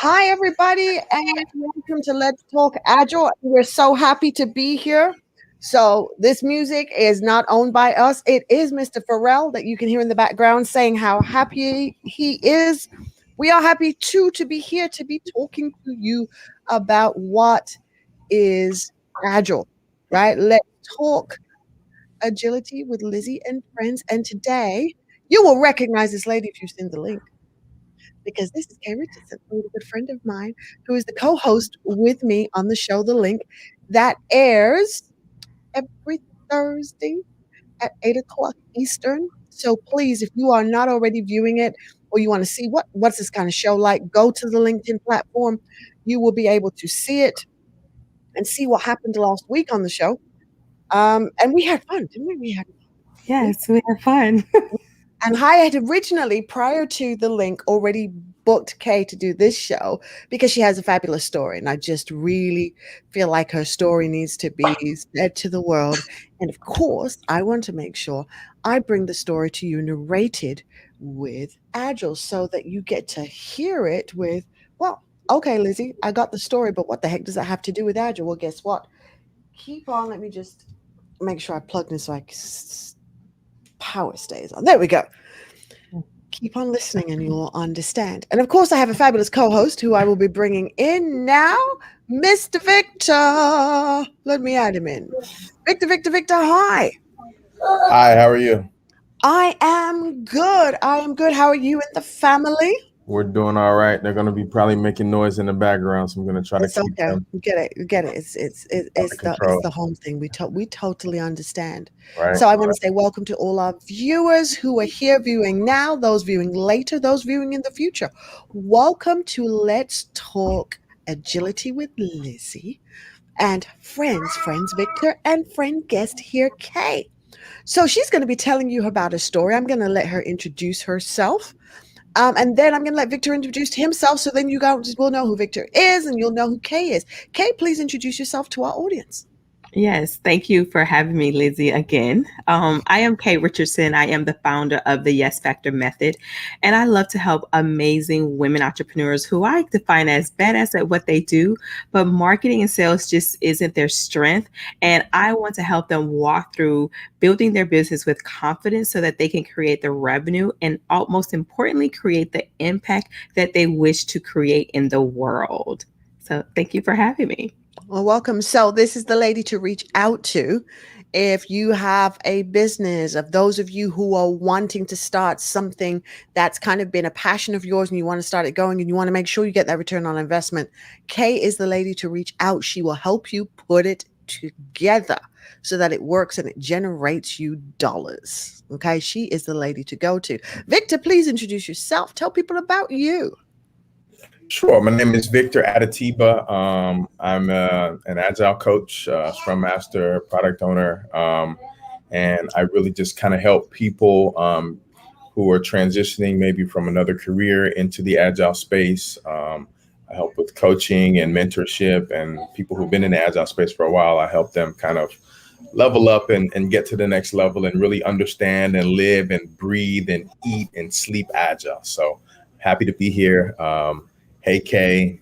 Hi, everybody, and welcome to Let's Talk Agile. We're so happy to be here. So, this music is not owned by us. It is Mr. Farrell that you can hear in the background saying how happy he is. We are happy too to be here to be talking to you about what is Agile, right? Let's talk agility with Lizzy and friends. And today, you will recognize this lady if you've seen the link because this is Kay Richardson, a really good friend of mine, who is the co-host with me on the show, The Link, that airs every Thursday at 8 o'clock Eastern. So please, if you are not already viewing it or you want to see what's this kind of show like, go to the LinkedIn platform. You will be able to see it and see what happened last week on the show. And we had fun, didn't we? Yes, we had fun. And I had originally, prior to the link, already booked Kay to do this show because she has a fabulous story. And I just really feel like her story needs to be said to the world. And of course, I want to make sure I bring the story to you narrated with Agile so that you get to hear it with, well, okay, Lizzy, I got the story, but what the heck does that have to do with Agile? Well, guess what? Keep on. Let me just make sure I plug this so power stays on. There we go. Keep on listening and you'll understand. And of course, I have a fabulous co host who I will be bringing in now, Mr. Victor. Let me add him in. Victor, hi. Hi, how are you? I am good. I am good. How are you and the family? We're doing all right. They're going to be probably making noise in the background, so I'm going to try to It's keep okay. them Get it. It's under the control. home thing. We totally understand. Right? So I want to say welcome to all our viewers who are here viewing now, those viewing later, those viewing in the future. Welcome to Let's Talk Agility with Lizzy and friends Victor and friend guest here, Kay. So she's going to be telling you about a story. I'm going to let her introduce herself. And then I'm going to let Victor introduce himself so then you guys will know who Victor is and you'll know who Kay is. Kay, please introduce yourself to our audience. Yes, thank you for having me, Lizzy, again. I am Kay Richardson. I am the founder of the Yes Factor Method, and I love to help amazing women entrepreneurs who I define as badass at what they do, but marketing and sales just isn't their strength. And I want to help them walk through building their business with confidence so that they can create the revenue and, most importantly, create the impact that they wish to create in the world. So thank you for having me. Well, welcome. So this is the lady to reach out to if you have a business, of those of you who are wanting to start something that's kind of been a passion of yours and you want to start it going and you want to make sure you get that return on investment. Kay is the lady to reach out. She will help you put it together so that it works and it generates you dollars. Okay. She is the lady to go to. Victor, please introduce yourself. Tell people about you. Sure. My name is Victor Adetiba. I'm an agile coach, scrum master, product owner, and I really just kind of help people who are transitioning maybe from another career into the agile space. I help with coaching and mentorship, and people who've been in the agile space for a while, I help them kind of level up and get to the next level and really understand and live and breathe and eat and sleep agile. So happy to be here. Hey, Kay.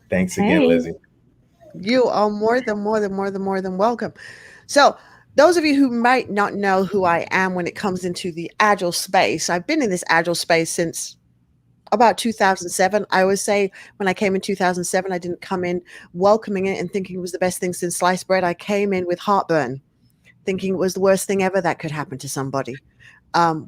Thanks again, Hey. Lizzy. You are more than welcome. So, those of you who might not know who I am when it comes into the agile space, I've been in this agile space since about 2007. I always say when I came in 2007, I didn't come in welcoming it and thinking it was the best thing since sliced bread. I came in with heartburn, thinking it was the worst thing ever that could happen to somebody.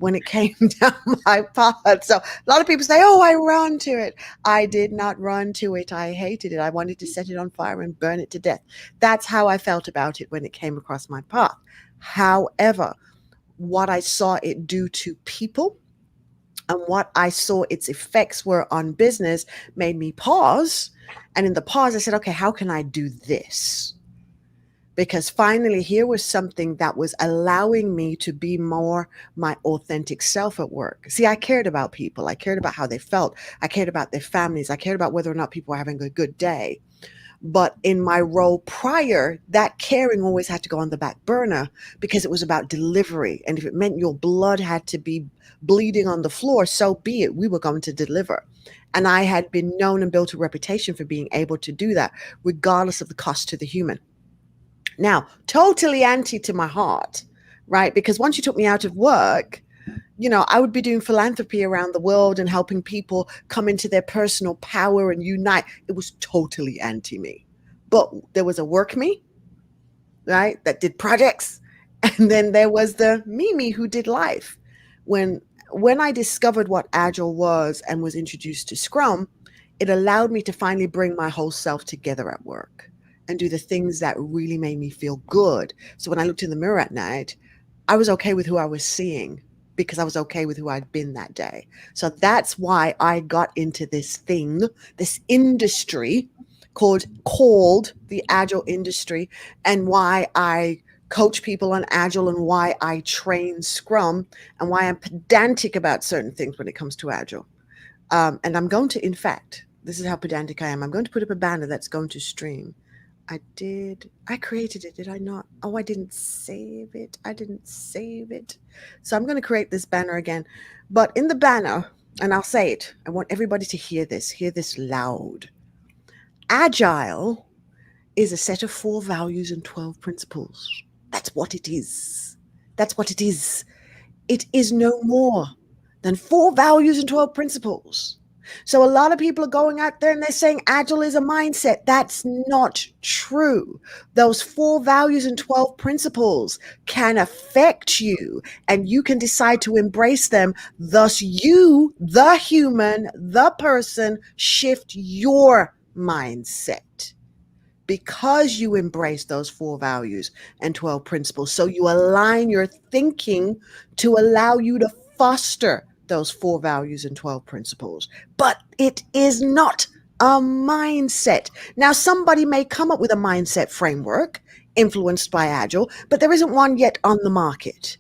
When it came down my path. So a lot of people say, oh, I run to it. I did not run to it. I hated it. I wanted to set it on fire and burn it to death. That's how I felt about it when it came across my path. However, what I saw it do to people and what I saw its effects were on business made me pause. And in the pause, I said, okay, how can I do this? Because finally here was something that was allowing me to be more my authentic self at work. See, I cared about people. I cared about how they felt. I cared about their families. I cared about whether or not people were having a good day. But in my role prior, that caring always had to go on the back burner because it was about delivery. And if it meant your blood had to be bleeding on the floor, so be it. We were going to deliver. And I had been known and built a reputation for being able to do that, regardless of the cost to the human. Now, totally anti to my heart, right? Because once you took me out of work, I would be doing philanthropy around the world and helping people come into their personal power and unite. It was totally anti me. But there was a work me, right, that did projects. And then there was the me who did life. When when I discovered what Agile was and was introduced to Scrum, it allowed me to finally bring my whole self together at work and do the things that really made me feel good. So when I looked in the mirror at night, I was okay with who I was seeing because I was okay with who I'd been that day. So that's why I got into this thing, this industry called the Agile industry, and why I coach people on Agile and why I train Scrum and why I'm pedantic about certain things when it comes to Agile. And I'm going to, in fact, this is how pedantic I am. I'm going to put up a banner that's going to stream. I created it, did I not? Oh, I didn't save it. I didn't save it. So I'm going to create this banner again. But in the banner, and I'll say it, I want everybody to hear this loud. Agile is a set of 4 values and 12 principles. That's what it is. That's what it is. It is no more than 4 values and 12 principles. So a lot of people are going out there and they're saying Agile is a mindset. That's not true. Those 4 values and 12 principles can affect you and you can decide to embrace them. Thus you, the human, the person, shift your mindset because you embrace those 4 values and 12 principles. So you align your thinking to allow you to foster those 4 values and 12 principles. But it is not a mindset. Now, somebody may come up with a mindset framework influenced by Agile, but there isn't one yet on the market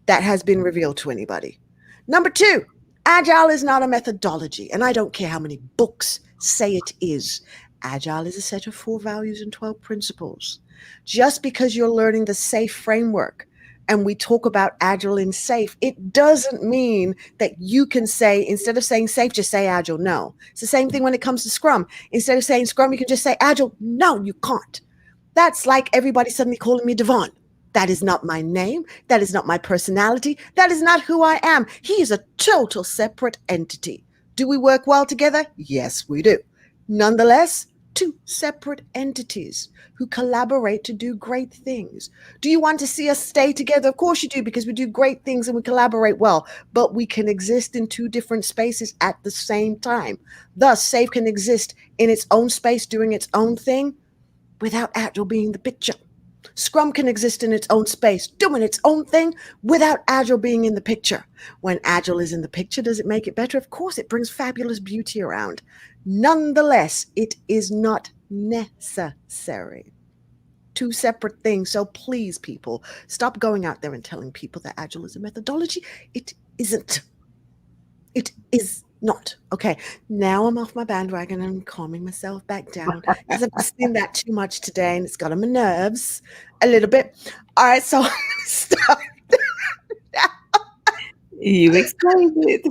that has been revealed to anybody. Number 2, Agile is not a methodology, and I don't care how many books say it is. Agile is a set of 4 values and 12 principles. Just because you're learning the SAFE framework and we talk about Agile in SAFE, it doesn't mean that you can say, instead of saying SAFE, just say Agile. No. It's the same thing when it comes to Scrum. Instead of saying Scrum, you can just say Agile. No, you can't. That's like everybody suddenly calling me Devon. That is not my name. That is not my personality. That is not who I am. He is a total separate entity. Do we work well together? Yes, we do. Nonetheless, 2 separate entities who collaborate to do great things. Do you want to see us stay together? Of course you do, because we do great things and we collaborate well, but we can exist in 2 different spaces at the same time. Thus, SAFE can exist in its own space doing its own thing without Agile being the picture. Scrum can exist in its own space, doing its own thing without Agile being in the picture. When Agile is in the picture, does it make it better? Of course, it brings fabulous beauty around. Nonetheless, it is not necessary. 2 separate things. So please, people, stop going out there and telling people that Agile is a methodology. It isn't. It is not. Okay, now I'm off my bandwagon and I'm calming myself back down because I've seen that too much today and it's got on my nerves a little bit. All right, so I'm going to stop. You explained it.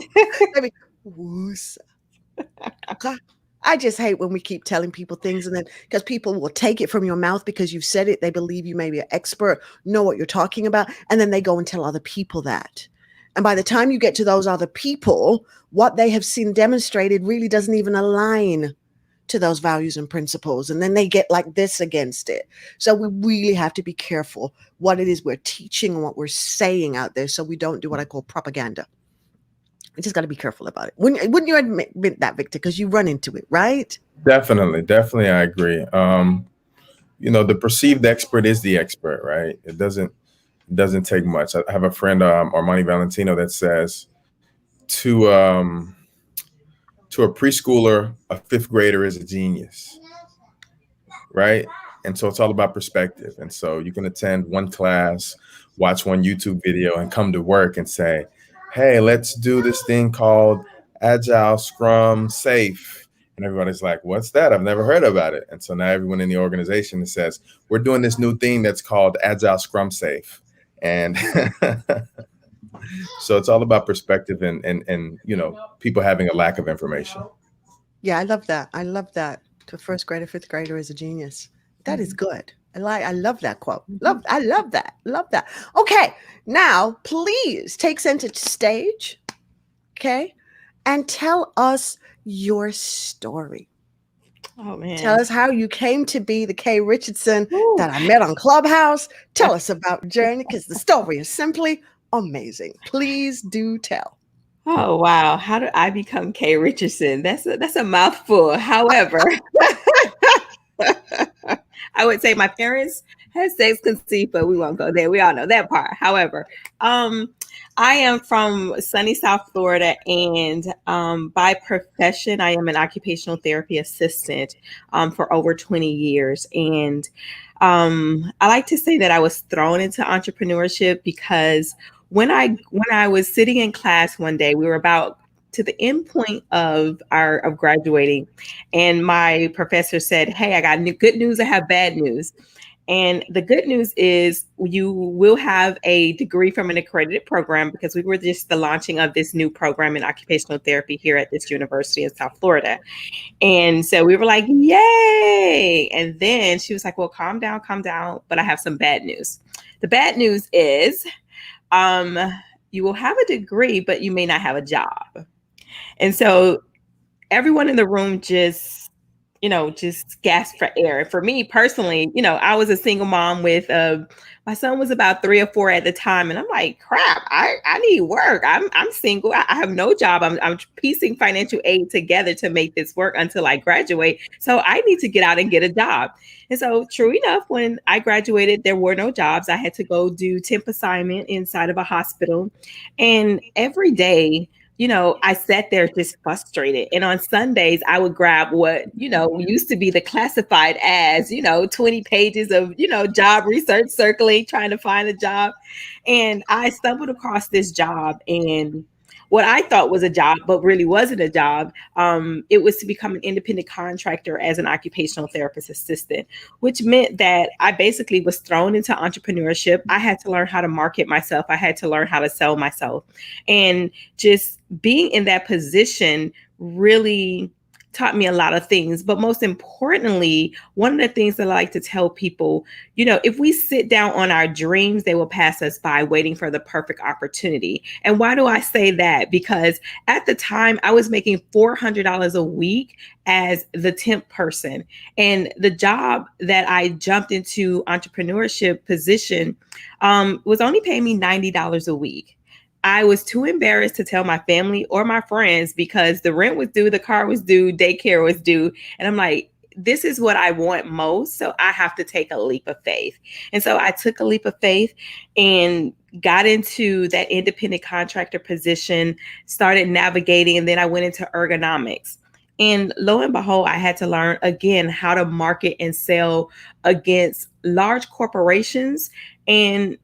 Let me whoos. I just hate when we keep telling people things and then because people will take it from your mouth because you've said it, they believe you may be an expert, know what you're talking about, and then they go and tell other people that. And by the time you get to those other people, what they have seen demonstrated really doesn't even align to those values and principles. And then they get like this against it. So we really have to be careful what it is we're teaching and what we're saying out there so we don't do what I call propaganda. We just got to be careful about it. Wouldn't you admit that, Victor? Because you run into it, right? Definitely, I agree. The perceived expert is the expert, right? It doesn't take much. I have a friend, Armani Valentino, that says to a preschooler, a 5th grader is a genius, right? And so it's all about perspective. And so you can attend one class, watch one YouTube video, and come to work and say, hey, let's do this thing called Agile, Scrum, SAFE. And everybody's like, what's that? I've never heard about it. And so now everyone in the organization says, we're doing this new thing that's called Agile Scrum Safe. And so it's all about perspective and people having a lack of information. Yeah, I love that. I love that. The first grader, fifth grader is a genius. That is good. I love that quote. I love that. Love that. Okay. Now, please take center stage. Okay. And tell us your story. Oh man. Tell us how you came to be the Kay Richardson Ooh. that I met on Clubhouse. Tell us about your journey, because the story is simply amazing. Please do tell. Oh wow, how did I become Kay Richardson? That's a mouthful. However, I would say my parents had sex conceived, but we won't go there. We all know that part. However, I am from sunny South Florida, and by profession, I am an occupational therapy assistant for over 20 years. And I like to say that I was thrown into entrepreneurship because when I was sitting in class one day, we were about to the end point of graduating, and my professor said, "Hey, I got good news. I have bad news." And the good news is you will have a degree from an accredited program, because we were just the launching of this new program in occupational therapy here at this university in South Florida. And so we were like, yay. And then she was like, well, calm down, but I have some bad news. The bad news is you will have a degree, but you may not have a job. And so everyone in the room just gasped for air. And for me personally, I was a single mom with my son was about 3 or 4 at the time. And I'm like, crap, I need work. I'm single. I have no job. I'm piecing financial aid together to make this work until I graduate. So I need to get out and get a job. And so true enough, when I graduated, there were no jobs. I had to go do temp assignment inside of a hospital. And every day, I sat there just frustrated. And on Sundays, I would grab what, used to be the classified as, 20 pages of, job research circling, trying to find a job. And I stumbled across this job, and what I thought was a job, but really wasn't a job. It was to become an independent contractor as an occupational therapist assistant, which meant that I basically was thrown into entrepreneurship. I had to learn how to market myself. I had to learn how to sell myself. And just being in that position really taught me a lot of things. But most importantly, one of the things that I like to tell people, if we sit down on our dreams, they will pass us by waiting for the perfect opportunity. And why do I say that? Because at the time I was making $400 a week as the temp person. And the job that I jumped into entrepreneurship position was only paying me $90 a week. I was too embarrassed to tell my family or my friends because the rent was due, the car was due, daycare was due. And I'm like, this is what I want most. So I have to take a leap of faith. And so I took a leap of faith and got into that independent contractor position, started navigating, and then I went into ergonomics. And lo and behold, I had to learn again how to market and sell against large corporations and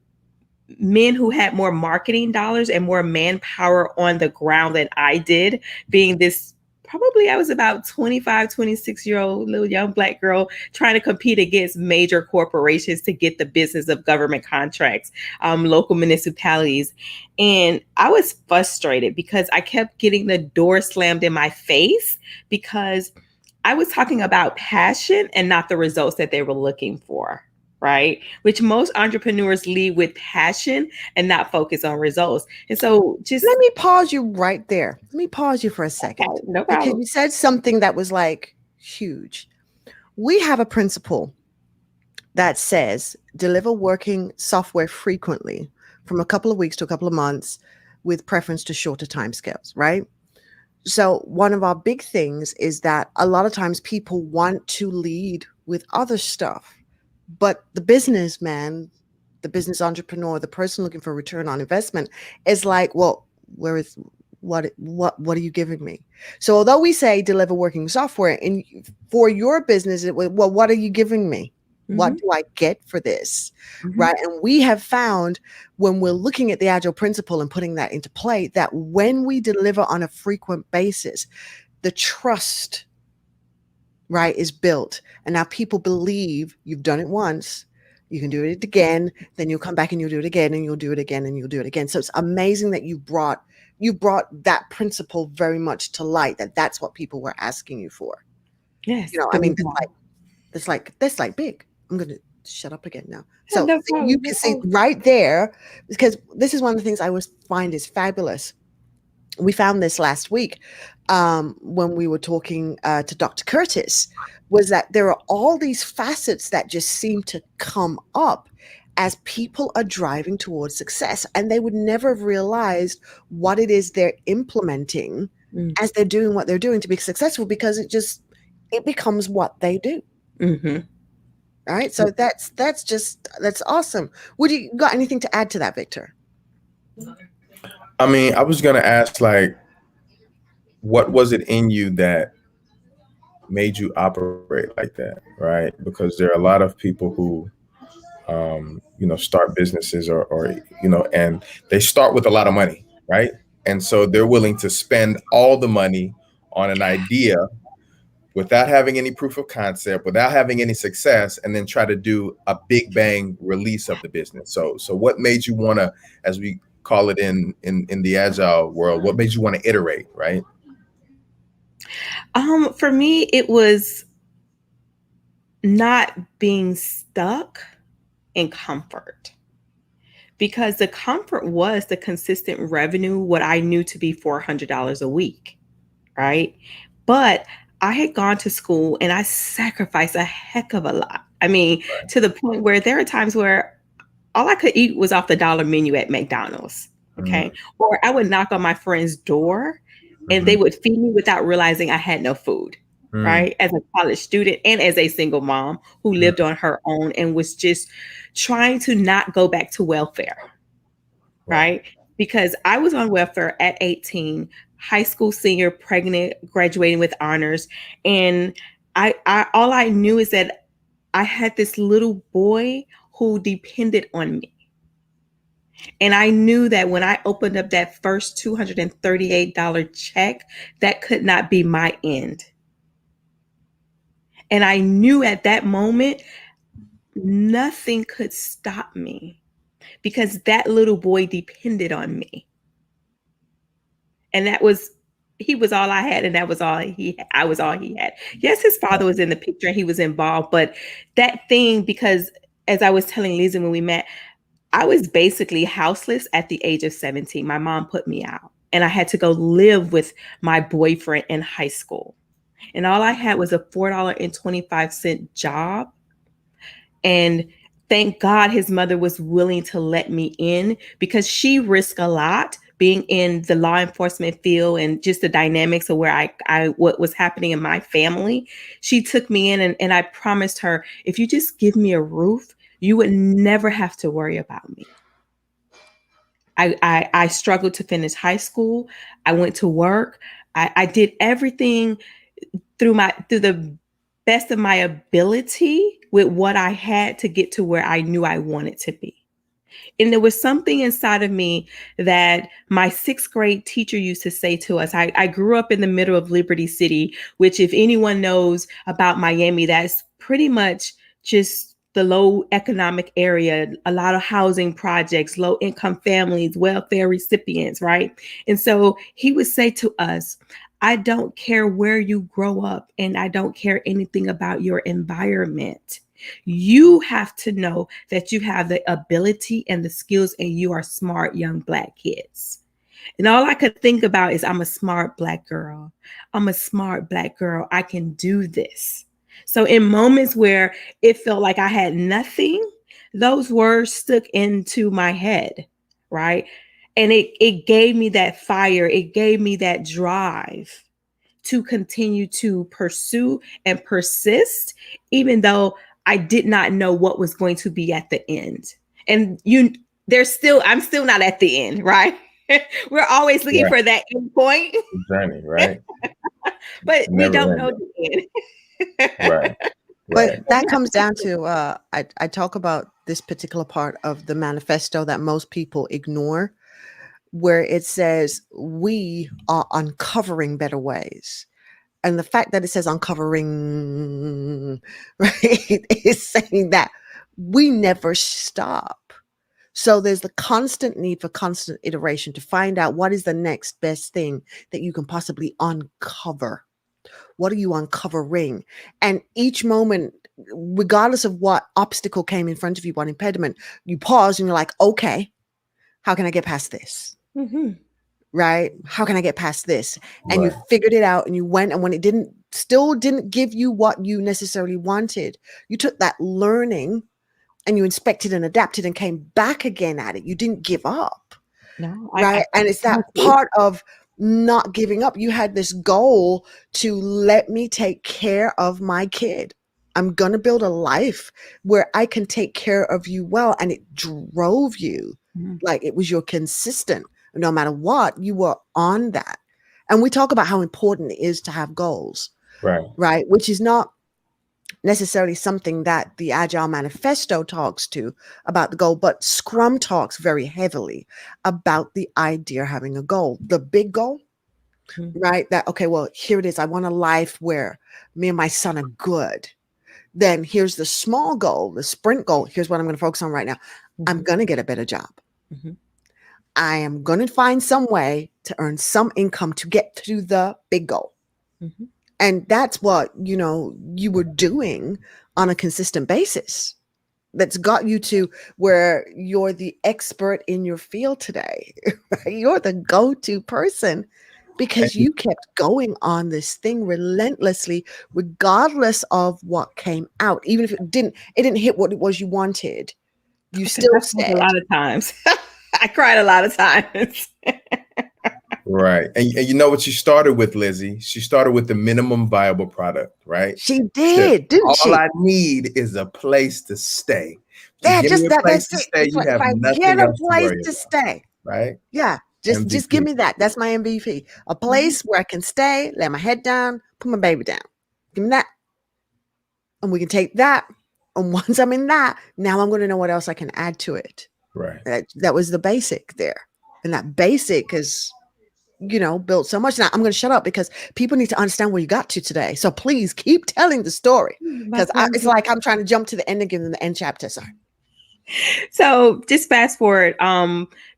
men who had more marketing dollars and more manpower on the ground than I did, being this, probably I was about 25, 26-year-old little young Black girl trying to compete against major corporations to get the business of government contracts, local municipalities. And I was frustrated because I kept getting the door slammed in my face because I was talking about passion and not the results that they were looking for. Right? Which most entrepreneurs lead with passion and not focus on results. And so just let me pause you right there. Let me pause you for a second. Okay, no because problem. you said something that was like huge. We have a principle that says deliver working software frequently from a couple of weeks to a couple of months with preference to shorter timescales, right? So one of our big things is that a lot of times people want to lead with other stuff. But the businessman, the business entrepreneur, the person looking for return on investment is like, well, what are you giving me? So although we say deliver working software, and for your business, well, what are you giving me? Mm-hmm. What do I get for this? Mm-hmm. Right. And we have found when we're looking at the Agile principle and putting that into play, that when we deliver on a frequent basis, the trust right, is built. And now people believe you've done it once, you can do it again, then you'll come back and you'll do it again, and you'll do it again, and you'll do it again. So it's amazing that you brought that principle very much to light, that that's what people were asking you for. Yes. I mean, that's like big. I'm going to shut up again now. So No you problem. can see right there, because this is one of the things I always find is fabulous. We found this last week when we were talking to Dr. Curtis, was that there are all these facets that just seem to come up as people are driving towards success, and they would never have realized what it is they're implementing as they're doing what they're doing to be successful, because it becomes what they do. Mm-hmm. Right. So that's awesome. Would you got anything to add to that, Victor? I mean, I was gonna ask, like, what was it in you that made you operate like that, right? Because there are a lot of people who, start businesses, or and they start with a lot of money, right? And so they're willing to spend all the money on an idea without having any proof of concept, without having any success, and then try to do a big bang release of the business. So what made you want to, as we call it in the agile world, what made you want to iterate, right? For me, it was not being stuck in comfort, because the comfort was the consistent revenue, what I knew to be $400 a week, right? But I had gone to school and I sacrificed a heck of a lot. I mean, to the point where there are times where all I could eat was off the dollar menu at McDonald's. Okay. Or I would knock on my friend's door and they would feed me without realizing I had no food. Right. As a college student and as a single mom who lived on her own and was just trying to not go back to welfare. Right. Because I was on welfare at 18, high school senior, pregnant, graduating with honors. And I all I knew is that I had this little boy who depended on me. And I knew that when I opened up that first $238 check, that could not be my end. And I knew at that moment, nothing could stop me because that little boy depended on me. And he was all I had, and I was all he had. Yes, his father was in the picture and he was involved, but that thing, because as I was telling Lizzy when we met, I was basically houseless at the age of 17. My mom put me out and I had to go live with my boyfriend in high school. And all I had was a $4.25 job. And thank God his mother was willing to let me in, because she risked a lot being in the law enforcement field and just the dynamics of where what was happening in my family. She took me in and I promised her, if you just give me a roof, you would never have to worry about me. I struggled to finish high school. I went to work. I did everything through the best of my ability with what I had to get to where I knew I wanted to be. And there was something inside of me that my sixth grade teacher used to say to us. I grew up in the middle of Liberty City, which, if anyone knows about Miami, that's pretty much just the low economic area, a lot of housing projects, low income families, welfare recipients, right? And so he would say to us, I don't care where you grow up and I don't care anything about your environment. You have to know that you have the ability and the skills and you are smart young Black kids. And all I could think about is, I'm a smart Black girl. I'm a smart Black girl. I can do this. So in moments where it felt like I had nothing, those words stuck into my head, right? And it gave me that fire. It gave me that drive to continue to pursue and persist, even though I did not know what was going to be at the end. And I'm still not at the end, right? We're always looking for that end point. Journey, right? But we don't know the end. Right. But that comes down to I talk about this particular part of the manifesto that most people ignore, where it says we are uncovering better ways. And the fact that it says uncovering, right, is saying that we never stop. So there's the constant need for constant iteration to find out what is the next best thing that you can possibly uncover. What are you uncovering? And each moment, regardless of what obstacle came in front of you, what impediment, you pause and you're like, okay, how can I get past this? Mm-hmm. Right? How can I get past this? And you Right. figured it out and you went, and when it still didn't give you what you necessarily wanted, you took that learning and you inspected and adapted and came back again at it. You didn't give up. No, Right. And it's that part of not giving up. You had this goal to let me take care of my kid. I'm going to build a life where I can take care of you well. And it drove you. Mm-hmm. Like it was your consistent, no matter what, you were on that. And we talk about how important it is to have goals, Right. right? Which is not necessarily something that the Agile Manifesto talks to about the goal, but Scrum talks very heavily about the idea of having a goal, the big goal, right? That, okay, well, here it is. I want a life where me and my son are good. Then here's the small goal, the sprint goal. Here's what I'm going to focus on right now. I'm going to get a better job. I am going to find some way to earn some income to get to the big goal. And that's what, you were doing on a consistent basis. That's got you to where you're the expert in your field today. Right? You're the go-to person because you kept going on this thing relentlessly, regardless of what came out. Even if it didn't hit what it was you wanted, you still stayed. A lot of times. I cried a lot of times. Right. And you know what she started with, Lizzy? She started with the minimum viable product, right? She did, didn't she? All I need is a place to stay. Yeah, give just me a that. place That's to it. stay. You If have I nothing get a else to place worry to about, stay, right? yeah, just give me that. That's my MVP. A place where I can stay, lay my head down, put my baby down. Give me that, and we can take that. And once I'm in that, now I'm going to know what else I can add to it. Right. That was the basic there, and that basic is, built so much. Now I'm going to shut up because people need to understand where you got to today. So please keep telling the story because it's like I'm trying to jump to the end and give them the end chapter. Sorry. So just fast forward,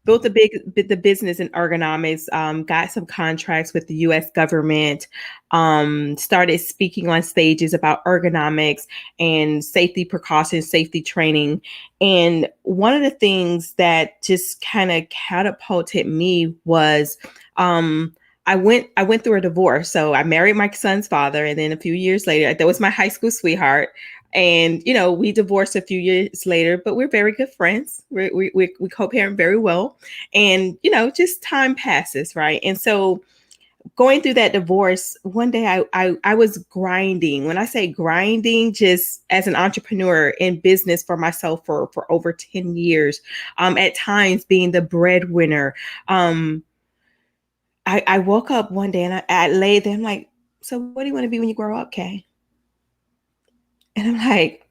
built the business in ergonomics, got some contracts with the US government, started speaking on stages about ergonomics and safety precautions, safety training. And one of the things that just kind of catapulted me was I went through a divorce. So I married my son's father, and then a few years later, that was my high school sweetheart. And, we divorced a few years later, but we're very good friends. We co-parent very well. And, just time passes, right? And so going through that divorce, one day I was grinding. When I say grinding, just as an entrepreneur in business for myself for over 10 years, at times being the breadwinner. I woke up one day and I lay there. I'm like, so what do you want to be when you grow up, Kay? And I'm like,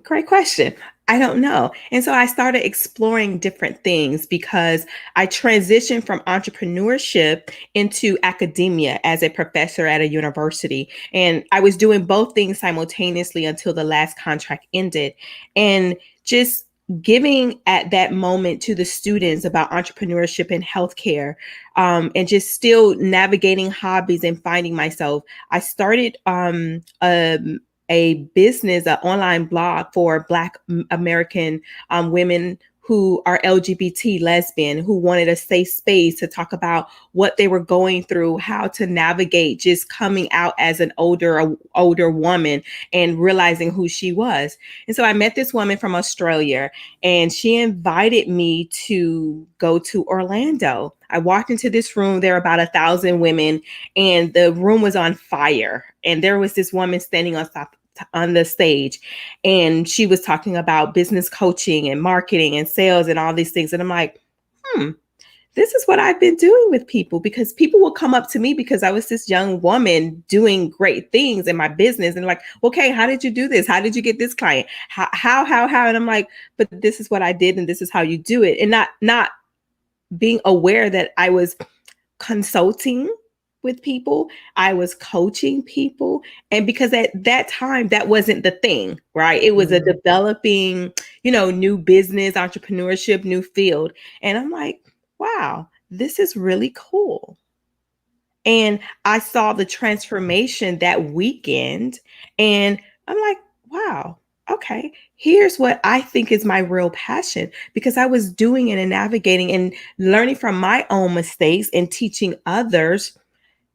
great question. I don't know. And so I started exploring different things because I transitioned from entrepreneurship into academia as a professor at a university. And I was doing both things simultaneously until the last contract ended. And just giving at that moment to the students about entrepreneurship and healthcare, and just still navigating hobbies and finding myself, I started a business, an online blog for Black American women who are LGBT, lesbian, who wanted a safe space to talk about what they were going through, how to navigate just coming out as an older woman and realizing who she was. And so I met this woman from Australia, and she invited me to go to Orlando. I walked into this room. There were about 1,000 women, and the room was on fire. And there was this woman standing on the stage, and she was talking about business coaching and marketing and sales and all these things. And I'm like, this is what I've been doing with people, because people will come up to me because I was this young woman doing great things in my business. And like, okay, how did you do this? How did you get this client? How? And I'm like, but this is what I did, and this is how you do it. And not being aware that I was consulting with people. I was coaching people. And because at that time, that wasn't the thing, right? It was a Mhm. developing, new business, entrepreneurship, new field. And I'm like, wow, this is really cool. And I saw the transformation that weekend. And I'm like, wow, okay, here's what I think is my real passion, because I was doing it and navigating and learning from my own mistakes and teaching others.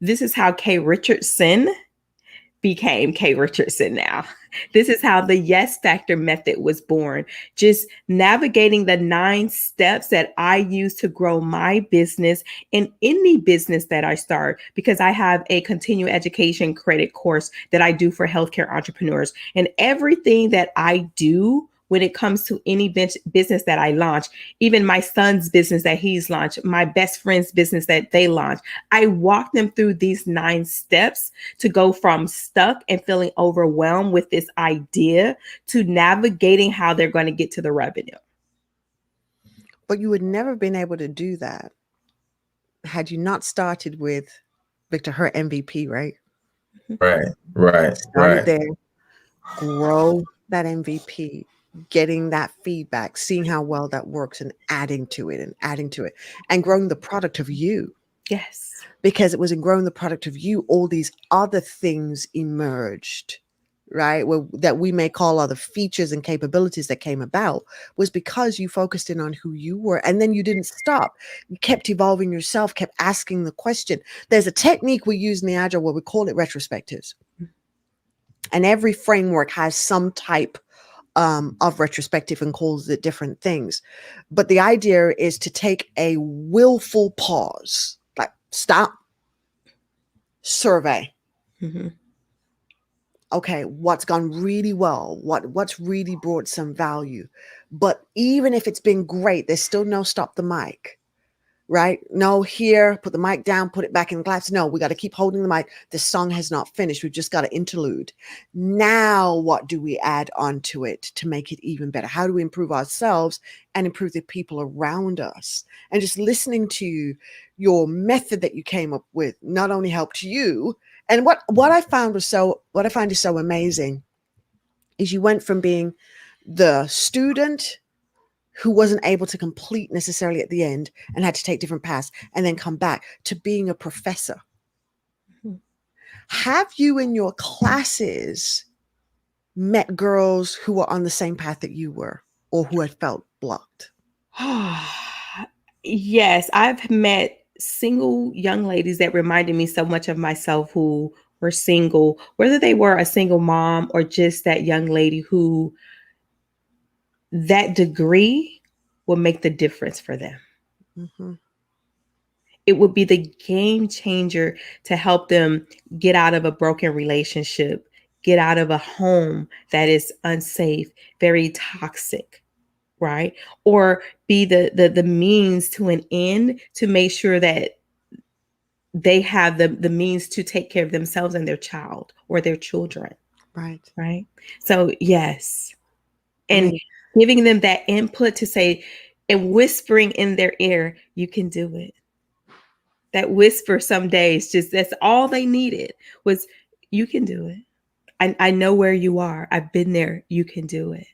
This is how Kay Richardson became Kay Richardson now. This is how the Yes Factor method was born. Just navigating the 9 steps that I use to grow my business in any business that I start, because I have a continuing education credit course that I do for healthcare entrepreneurs. And everything that I do when it comes to any business that I launch, even my son's business that he's launched, my best friend's business that they launched, I walk them through these 9 steps to go from stuck and feeling overwhelmed with this idea to navigating how they're going to get to the revenue. But you would never been able to do that had you not started with Victor, her MVP, right? Right, right, Started right. there, grow that MVP, getting that feedback, seeing how well that works, and adding to it and adding to it, and growing the product of you. Yes. Because it was in growing the product of you, all these other things emerged, right? That we may call other features and capabilities that came about, was because you focused in on who you were. And then you didn't stop. You kept evolving yourself, kept asking the question. There's a technique we use in the Agile where we call it retrospectives. And every framework has some type of retrospective and calls it different things. But the idea is to take a willful pause, like stop, survey. Mm-hmm. Okay, what's gone really well? What's really brought some value? But even if it's been great, there's still no stop the mic, right? No, here, put the mic down, put it back in the class. No, we got to keep holding the mic. The song has not finished. We've just got to interlude. Now, what do we add onto it to make it even better? How do we improve ourselves and improve the people around us? And just listening to your method that you came up with not only helped you, and what I find is so amazing is you went from being the student who wasn't able to complete necessarily at the end and had to take different paths and then come back to being a professor. Mm-hmm. Have you in your classes met girls who were on the same path that you were or who had felt blocked? Yes, I've met single young ladies that reminded me so much of myself, who were single, whether they were a single mom or just that young lady who that degree will make the difference for them. Mm-hmm. It would be the game changer to help them get out of a broken relationship, get out of a home that is unsafe, very toxic, right? Or be the means to an end to make sure that they have the means to take care of themselves and their child or their children, Right. right? So yes, I and mean, giving them that input to say, and whispering in their ear, you can do it. That whisper some days, just that's all they needed was, you can do it. I know where you are. I've been there. You can do it.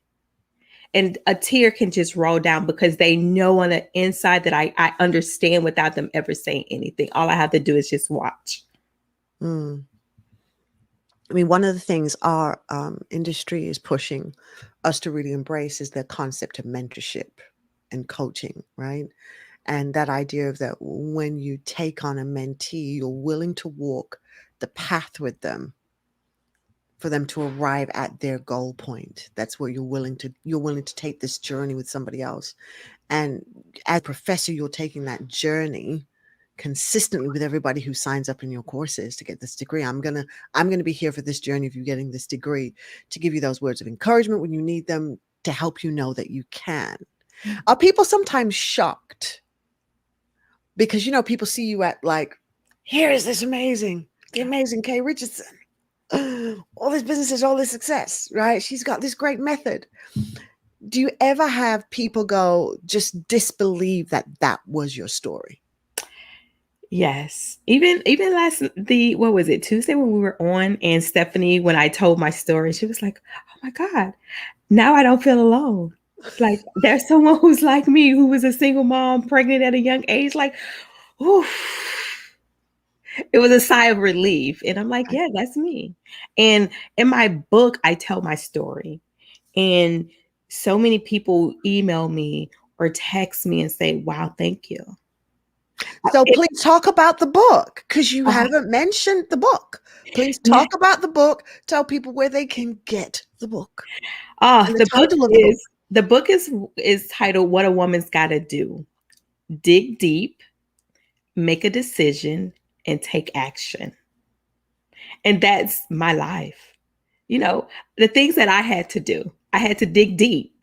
And a tear can just roll down because they know on the inside that I understand without them ever saying anything. All I have to do is just watch. mm. I mean, one of the things our industry is pushing us to really embrace is the concept of mentorship and coaching, right? And that idea of that when you take on a mentee, you're willing to walk the path with them for them to arrive at their goal point. That's where you're willing to take this journey with somebody else. And as a professor, you're taking that journey consistently with everybody who signs up in your courses to get this degree. I'm gonna be here for this journey of you getting this degree, to give you those words of encouragement when you need them, to help you know that you can. Are people sometimes shocked because people see you at like, here is this the amazing Kay Richardson, all this businesses, all this success, right? She's got this great method. Do you ever have people go just disbelieve that that was your story? Yes. Even last the what was it, Tuesday when we were on, and Stephanie, when I told my story, she was like, "Oh my God, now I don't feel alone. Like there's someone who's like me, who was a single mom, pregnant at a young age." Like, oof. It was a sigh of relief. And I'm like, yeah, that's me. And in my book, I tell my story. And so many people email me or text me and say, wow, thank you. So It, please talk about the book, because you uh, haven't mentioned the book. Please yeah. talk about the book. Tell people where they can get the book Oh, and the title of the book. the book is titled What a Woman's Gotta Do. Dig deep, make a decision, and take action. And that's my life. You know, the things that I had to do. I had to dig deep,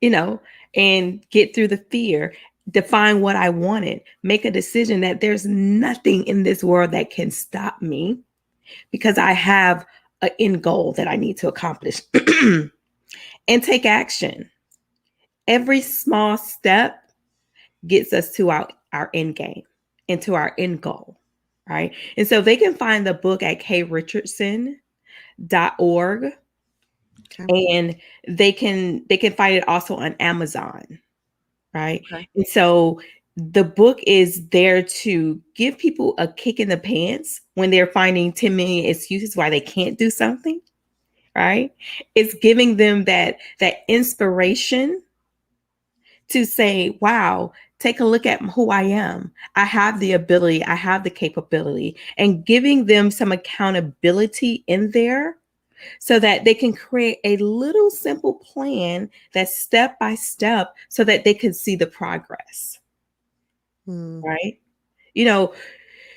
you know, and get through the fear, define what I wanted, make a decision that there's nothing in this world that can stop me because I have an end goal that I need to accomplish and take action. Every small step gets us to our end game and to our end goal. Right. And so they can find the book at krichardson.org, Okay. and they can find it also on Amazon. Right. Okay. And so the book is there to give people a kick in the pants when they're finding 10 million excuses why they can't do something. Right. It's giving them that inspiration to say, wow, take a look at who I am. I have the ability, I have the capability, and giving them some accountability in there so that they can create a little simple plan that's step by step so that they can see the progress. Hmm. Right. You know,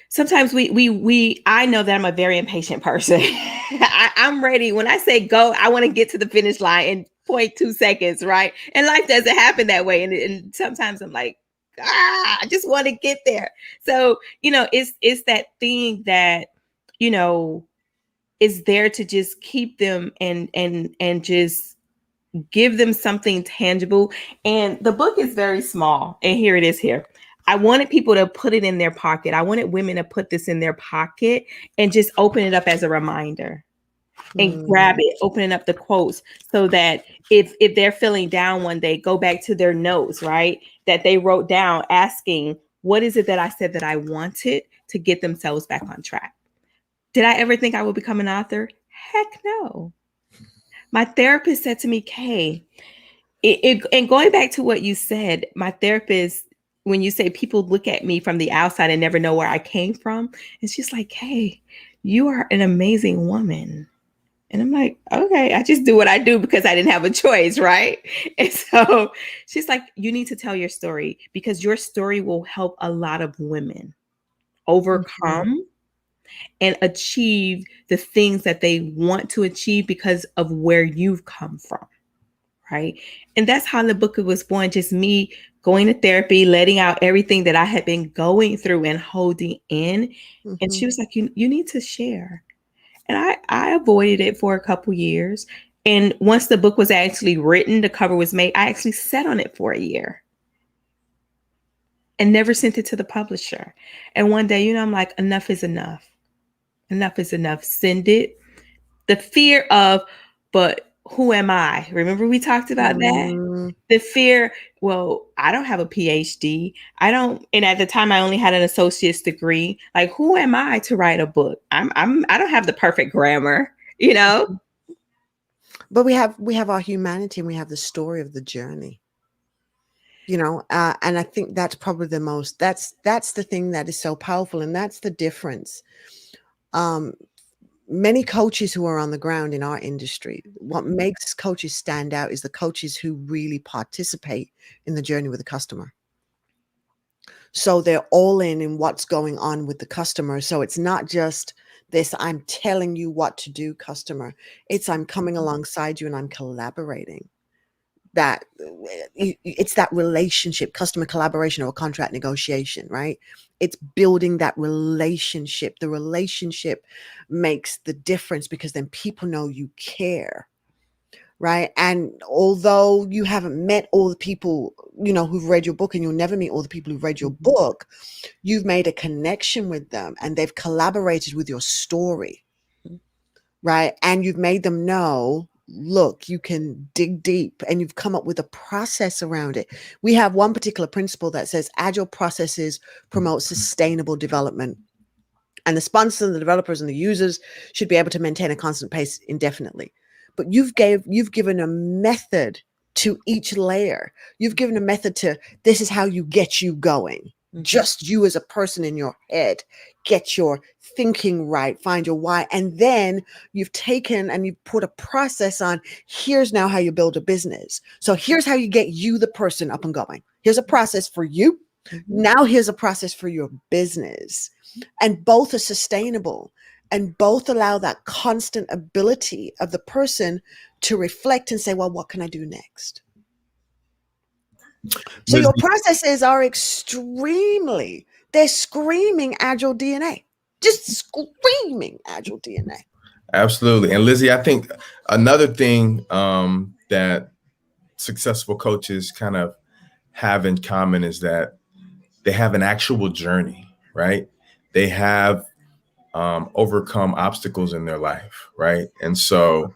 sometimes I know that I'm a very impatient person. I'm ready. When I say go, I want to get to the finish line in 0.2 seconds, right? And life doesn't happen that way. And sometimes I'm like, I just want to get there. So, it's that thing that, you know, is there to just keep them and just give them something tangible. And the book is very small. And here it is here. I wanted people to put it in their pocket. I wanted women to put this in their pocket and just open it up as a reminder and grab Hmm. it, opening up the quotes so that if they're feeling down one day, go back to their notes, right? That they wrote down asking, what is it that I said that I wanted, to get themselves back on track? Did I ever think I would become an author? Heck no. My therapist said to me, Kay, and going back to what you said, my therapist, when you say people look at me from the outside and never know where I came from, and she's like, hey, you are an amazing woman. And I'm like, okay, I just do what I do because I didn't have a choice, right? And so she's like, you need to tell your story because your story will help a lot of women Mhm. overcome and achieve the things that they want to achieve because of where you've come from. Right. And that's how the book was born. Just me going to therapy, letting out everything that I had been going through and holding in. And she Mhm. was like, you need to share. And I avoided it for a couple years. And once the book was actually written, the cover was made, I actually sat on it for a year and never sent it to the publisher. And one day, I'm like, enough is enough. Enough is enough. Send it. The fear of, but who am I? Remember we talked about that? Mm. The fear, well, I don't have a PhD. And at the time I only had an associate's degree. Like, who am I to write a book? I don't have the perfect grammar, you know? But we have our humanity, and we have the story of the journey. And I think that's probably the most that's the thing that is so powerful, and that's the difference. Um, Many coaches who are on the ground in our industry, what makes coaches stand out is the coaches who really participate in the journey with the customer. So they're all in what's going on with the customer. So it's not just this, I'm telling you what to do, customer. It's I'm coming alongside you and I'm collaborating. That it's that relationship, customer collaboration or contract negotiation, right? It's building that relationship. The relationship makes the difference because then people know you care. right? And although you haven't met all the people, who've read your book, and you'll never meet all the people who've read your book, you've made a connection with them and they've collaborated with your story, right? And you've made them know, look, you can dig deep, and you've come up with a process around it. We have one particular principle that says agile processes promote sustainable development. And the sponsors and the developers and the users should be able to maintain a constant pace indefinitely. But you've given a method to each layer. You've given a method to, this is how you get you going. Just you as a person in your head, get your thinking right, find your why. And then you've taken and you've put a process on, here's now how you build a business. So here's how you get you, the person, up and going. Here's a process for you. Now here's a process for your business. And both are sustainable, and both allow that constant ability of the person to reflect and say, well, what can I do next? So your processes are they're screaming Agile DNA, just screaming Agile DNA. Absolutely. And Lizzy, I think another thing that successful coaches kind of have in common is that they have an actual journey, right? They have overcome obstacles in their life, right? And so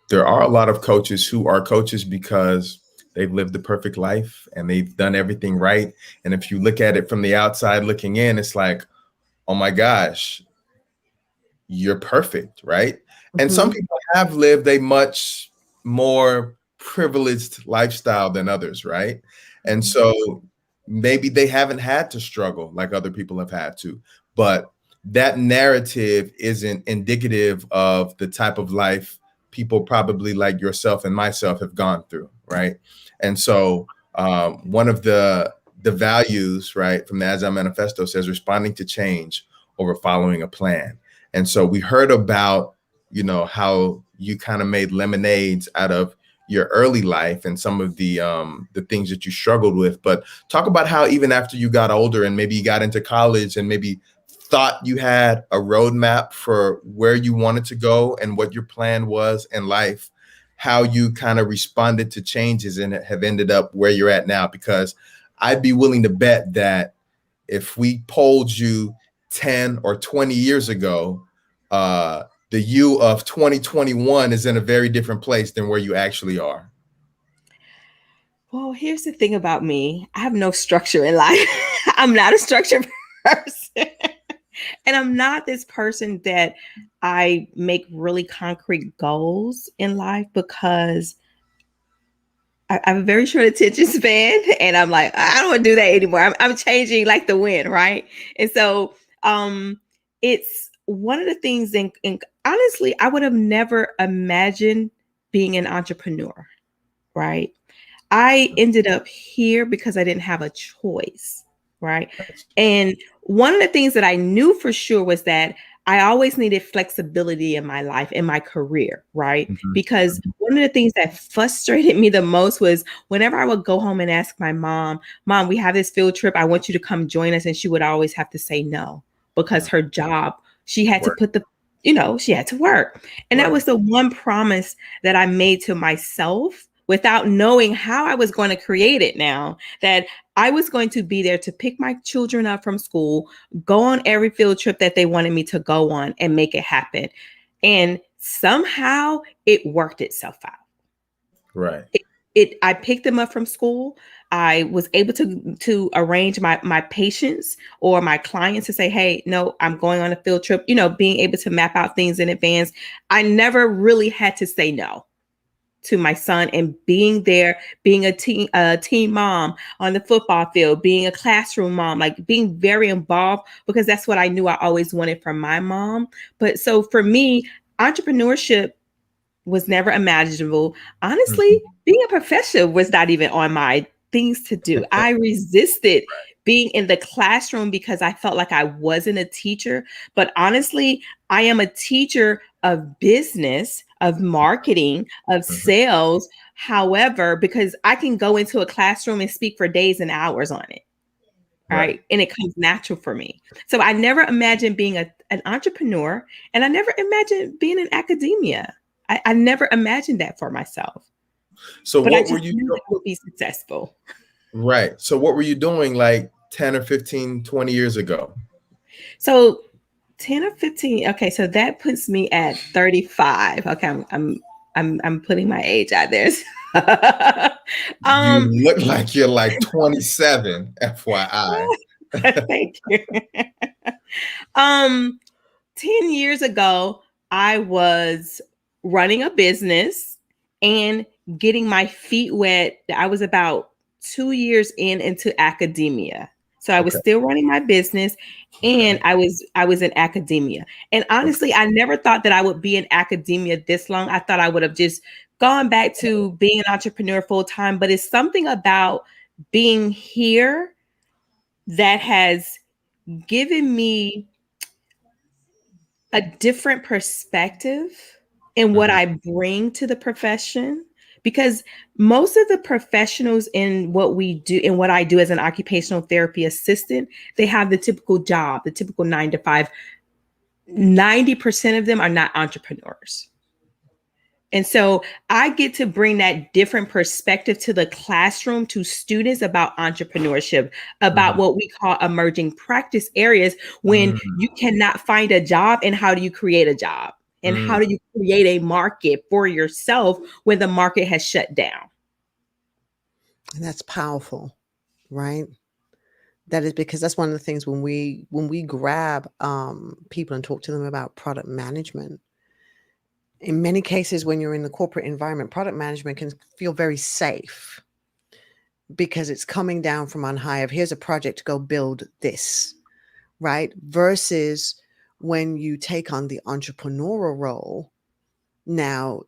there are a lot of coaches who are coaches because they've lived the perfect life and they've done everything right. And if you look at it from the outside looking in, it's like, oh my gosh, you're perfect, right? And some people have lived a much more privileged lifestyle than others, right? And so maybe they haven't had to struggle like other people have had to, but that narrative isn't indicative of the type of life people probably like yourself and myself have gone through, right? And so one of the values, right, from the Agile Manifesto says responding to change over following a plan. And so we heard about, how you kind of made lemonades out of your early life and some of the things that you struggled with. But talk about how even after you got older and maybe you got into college and maybe thought you had a roadmap for where you wanted to go and what your plan was in life, how you kind of responded to changes and have ended up where you're at now. Because I'd be willing to bet that if we polled you 10 or 20 years ago, the you of 2021 is in a very different place than where you actually are. Well, here's the thing about me. I have no structure in life. I'm not a structured person. And I'm not this person that I make really concrete goals in life because I have a very short attention span. And I'm like, I don't want to do that anymore. I'm changing like the wind, right? And so it's one of the things, and honestly, I would have never imagined being an entrepreneur, right? I ended up here because I didn't have a choice, right? And one of the things that I knew for sure was that I always needed flexibility in my life, in my career, right? Because one of the things that frustrated me the most was whenever I would go home and ask my mom, we have this field trip. I want you to come join us. And she would always have to say no because her job, she had to put she had to work. And that was the one promise that I made to myself without knowing how I was going to create it now, that I was going to be there to pick my children up from school, go on every field trip that they wanted me to go on and make it happen. And somehow it worked itself out. Right. I picked them up from school. I was able to arrange my patients or my clients to say, hey, no, I'm going on a field trip, being able to map out things in advance. I never really had to say no to my son, and being there, being a team mom on the football field, being a classroom mom, like being very involved, because that's what I knew I always wanted from my mom. But so for me, entrepreneurship was never imaginable. Honestly, being a professor was not even on my things to do. I resisted being in the classroom because I felt like I wasn't a teacher. But honestly, I am a teacher of business, of marketing, of sales. However, because I can go into a classroom and speak for days and hours on it. Right. And it comes natural for me. So I never imagined being an entrepreneur, and I never imagined being in academia. I never imagined that for myself. So But I what were just you knew doing? that I would be successful. Right. So what were you doing like 10 or 15, 20 years ago? So 10 or 15. Okay, so that puts me at 35. Okay, I'm putting my age out there. You um look like you're like 27, FYI. thank you. um 10 years ago, I was running a business and getting my feet wet. I was about 2 years into academia. So I was Okay. still running my business and I was in academia. And Okay. honestly, I never thought that I would be in academia this long. I thought I would have just gone back to being an entrepreneur full time, but it's something about being here that has given me a different perspective in what Mhm. I bring to the profession, because most of the professionals in what we do and what I do as an occupational therapy assistant, they have the typical job, the typical 9 to 5. 90% of them are not entrepreneurs. And so I get to bring that different perspective to the classroom, to students, about entrepreneurship, about Mhm. what we call emerging practice areas when Mm, you cannot find a job, and how do you create a job? And mm. how do you create a market for yourself when the market has shut down? And that's powerful, right? That is because that's one of the things when we grab people and talk to them about product management. In many cases, when you're in the corporate environment, product management can feel very safe because it's coming down from on high of here's a project to go build this, right? Versus when you take on the entrepreneurial role, now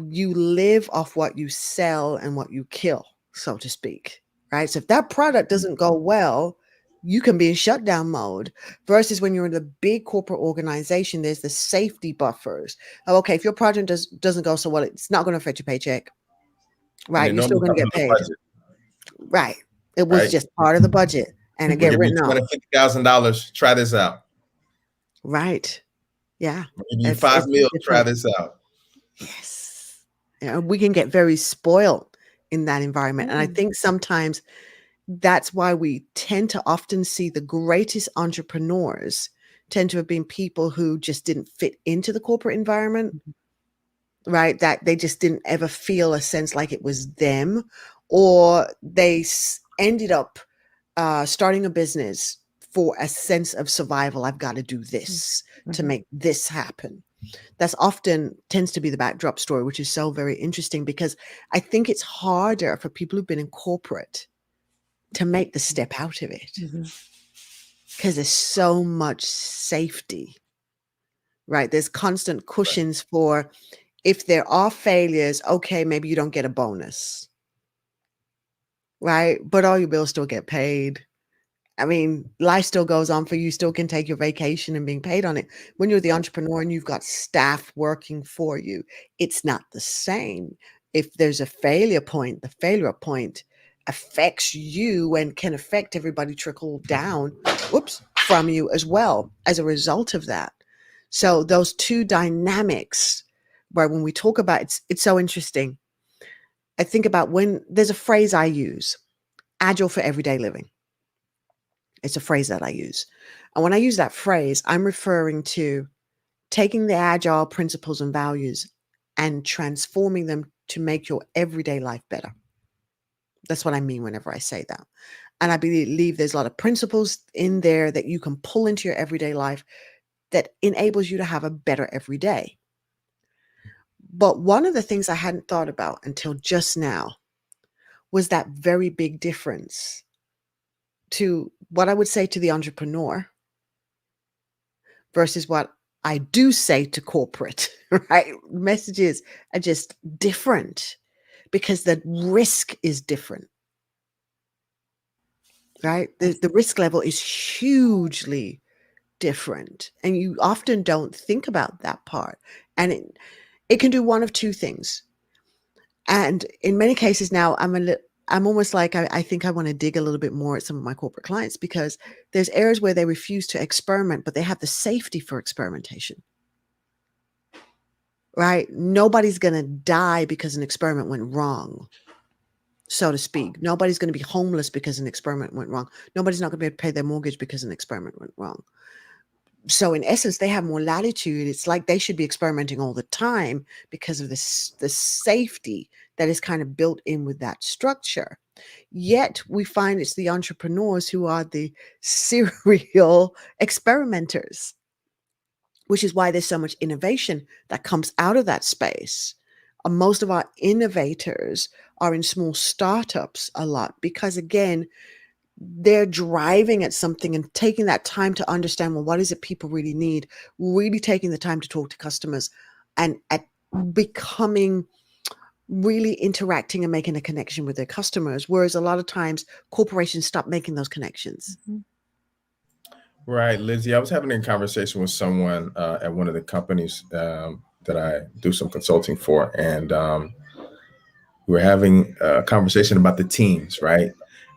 you live off what you sell and what you kill, so to speak, right? So if that product doesn't go well, you can be in shutdown mode. Versus when you're in a big corporate organization, there's the safety buffers. Oh, okay, if your project doesn't go so well, it's not going to affect your paycheck, And right? it You're still normally going to comes get in the paid, budget, right? It was right? just part of the budget and it We'll get give you written off, $250,000. Try this out. right? Yeah, We'll give you it's 5 mil. Try different. this out. Yes, yeah, we can get very spoiled in that environment, and I Mm, think sometimes that's why we tend to often see the greatest entrepreneurs tend to have been people who just didn't fit into the corporate environment, right? That they just didn't ever feel a sense like it was them, or they ended up starting a business for a sense of survival. I've got to do this to mhm. make this happen. That's often tends to be the backdrop story, which is so very interesting because I think it's harder for people who've been in corporate to make the step out of it Mhm. because there's so much safety, right? There's constant cushions for if there are failures, okay, maybe you don't get a bonus, right? But all your bills still get paid. I mean, life still goes on for you. You still can take your vacation and being paid on it. When you're the entrepreneur and you've got staff working for you, it's not the same. If there's a failure point, the failure point affects you and can affect everybody trickle down, whoops, from you as well as a result of that. So those two dynamics, where when we talk about it's so interesting. I think about when there's a phrase I use, agile for everyday living. It's a phrase that I use. And when I use that phrase, I'm referring to taking the agile principles and values and transforming them to make your everyday life better. That's what I mean whenever I say that. And I believe there's a lot of principles in there that you can pull into your everyday life that enables you to have a better everyday. But one of the things I hadn't thought about until just now was that very big difference to what I would say to the entrepreneur versus what I do say to corporate, right? Messages are just different because the risk is different, right? The risk level is hugely different. And you often don't think about that part. And it can do one of two things. And in many cases now, I'm almost like I think I want to dig a little bit more at some of my corporate clients because there's areas where they refuse to experiment, but they have the safety for experimentation. right? Nobody's going to die because an experiment went wrong, so to speak. Nobody's going to be homeless because an experiment went wrong. Nobody's not going to be able to pay their mortgage because an experiment went wrong. So in essence, they have more latitude. It's like they should be experimenting all the time because of this the safety that is kind of built in with that structure. Yet we find it's the entrepreneurs who are the serial experimenters, which is why there's so much innovation that comes out of that space. Most of our innovators are in small startups a lot because, again, they're driving at something and taking that time to understand, well, what is it people really need? Really taking the time to talk to customers and at becoming really interacting and making a connection with their customers. Whereas a lot of times corporations stop making those connections. Mhm. Right, Lizzie. I was having a conversation with someone at one of the companies that I do some consulting for, and we were having a conversation about the teams, right?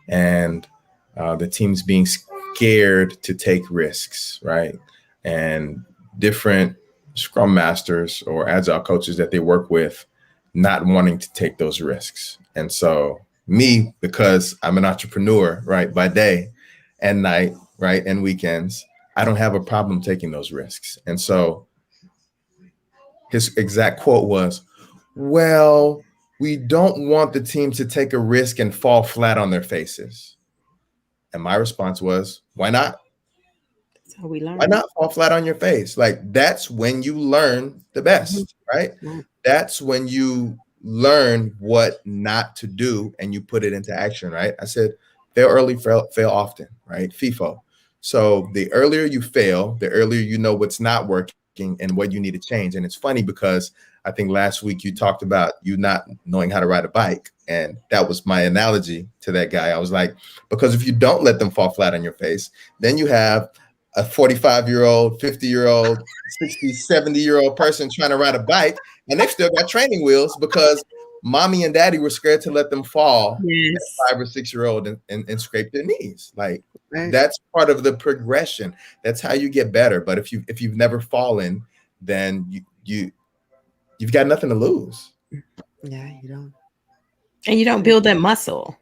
And the teams being scared to take risks, right? And different scrum masters or agile coaches that they work with not wanting to take those risks. And so, me, because I'm an entrepreneur, right, by day and night, right, and weekends, I don't have a problem taking those risks. And so, his exact quote was, well, we don't want the team to take a risk and fall flat on their faces. And my response was, why not? That's how we Why learn. not fall flat on your face? Like, that's when you learn the Mhm. best, right? Right. That's when you learn what not to do and you put it into action, right? I said, fail early, fail often, right? FIFO. So the earlier you fail, the earlier you know what's not working and what you need to change. And it's funny because I think last week you talked about you not knowing how to ride a bike. And that was my analogy to that guy. I was like, because if you don't let them fall flat on your face, then you have a 45-year-old, 50-year-old, 60, 70-year-old person trying to ride a bike, and they've still got training wheels because mommy and daddy were scared to let them fall at Yes. 5 or 6-year-old and scrape their knees. Like, Right. that's part of the progression. That's how you get better. But if you've never fallen, then you've got nothing to lose. Yeah, you don't. And you don't You build that muscle.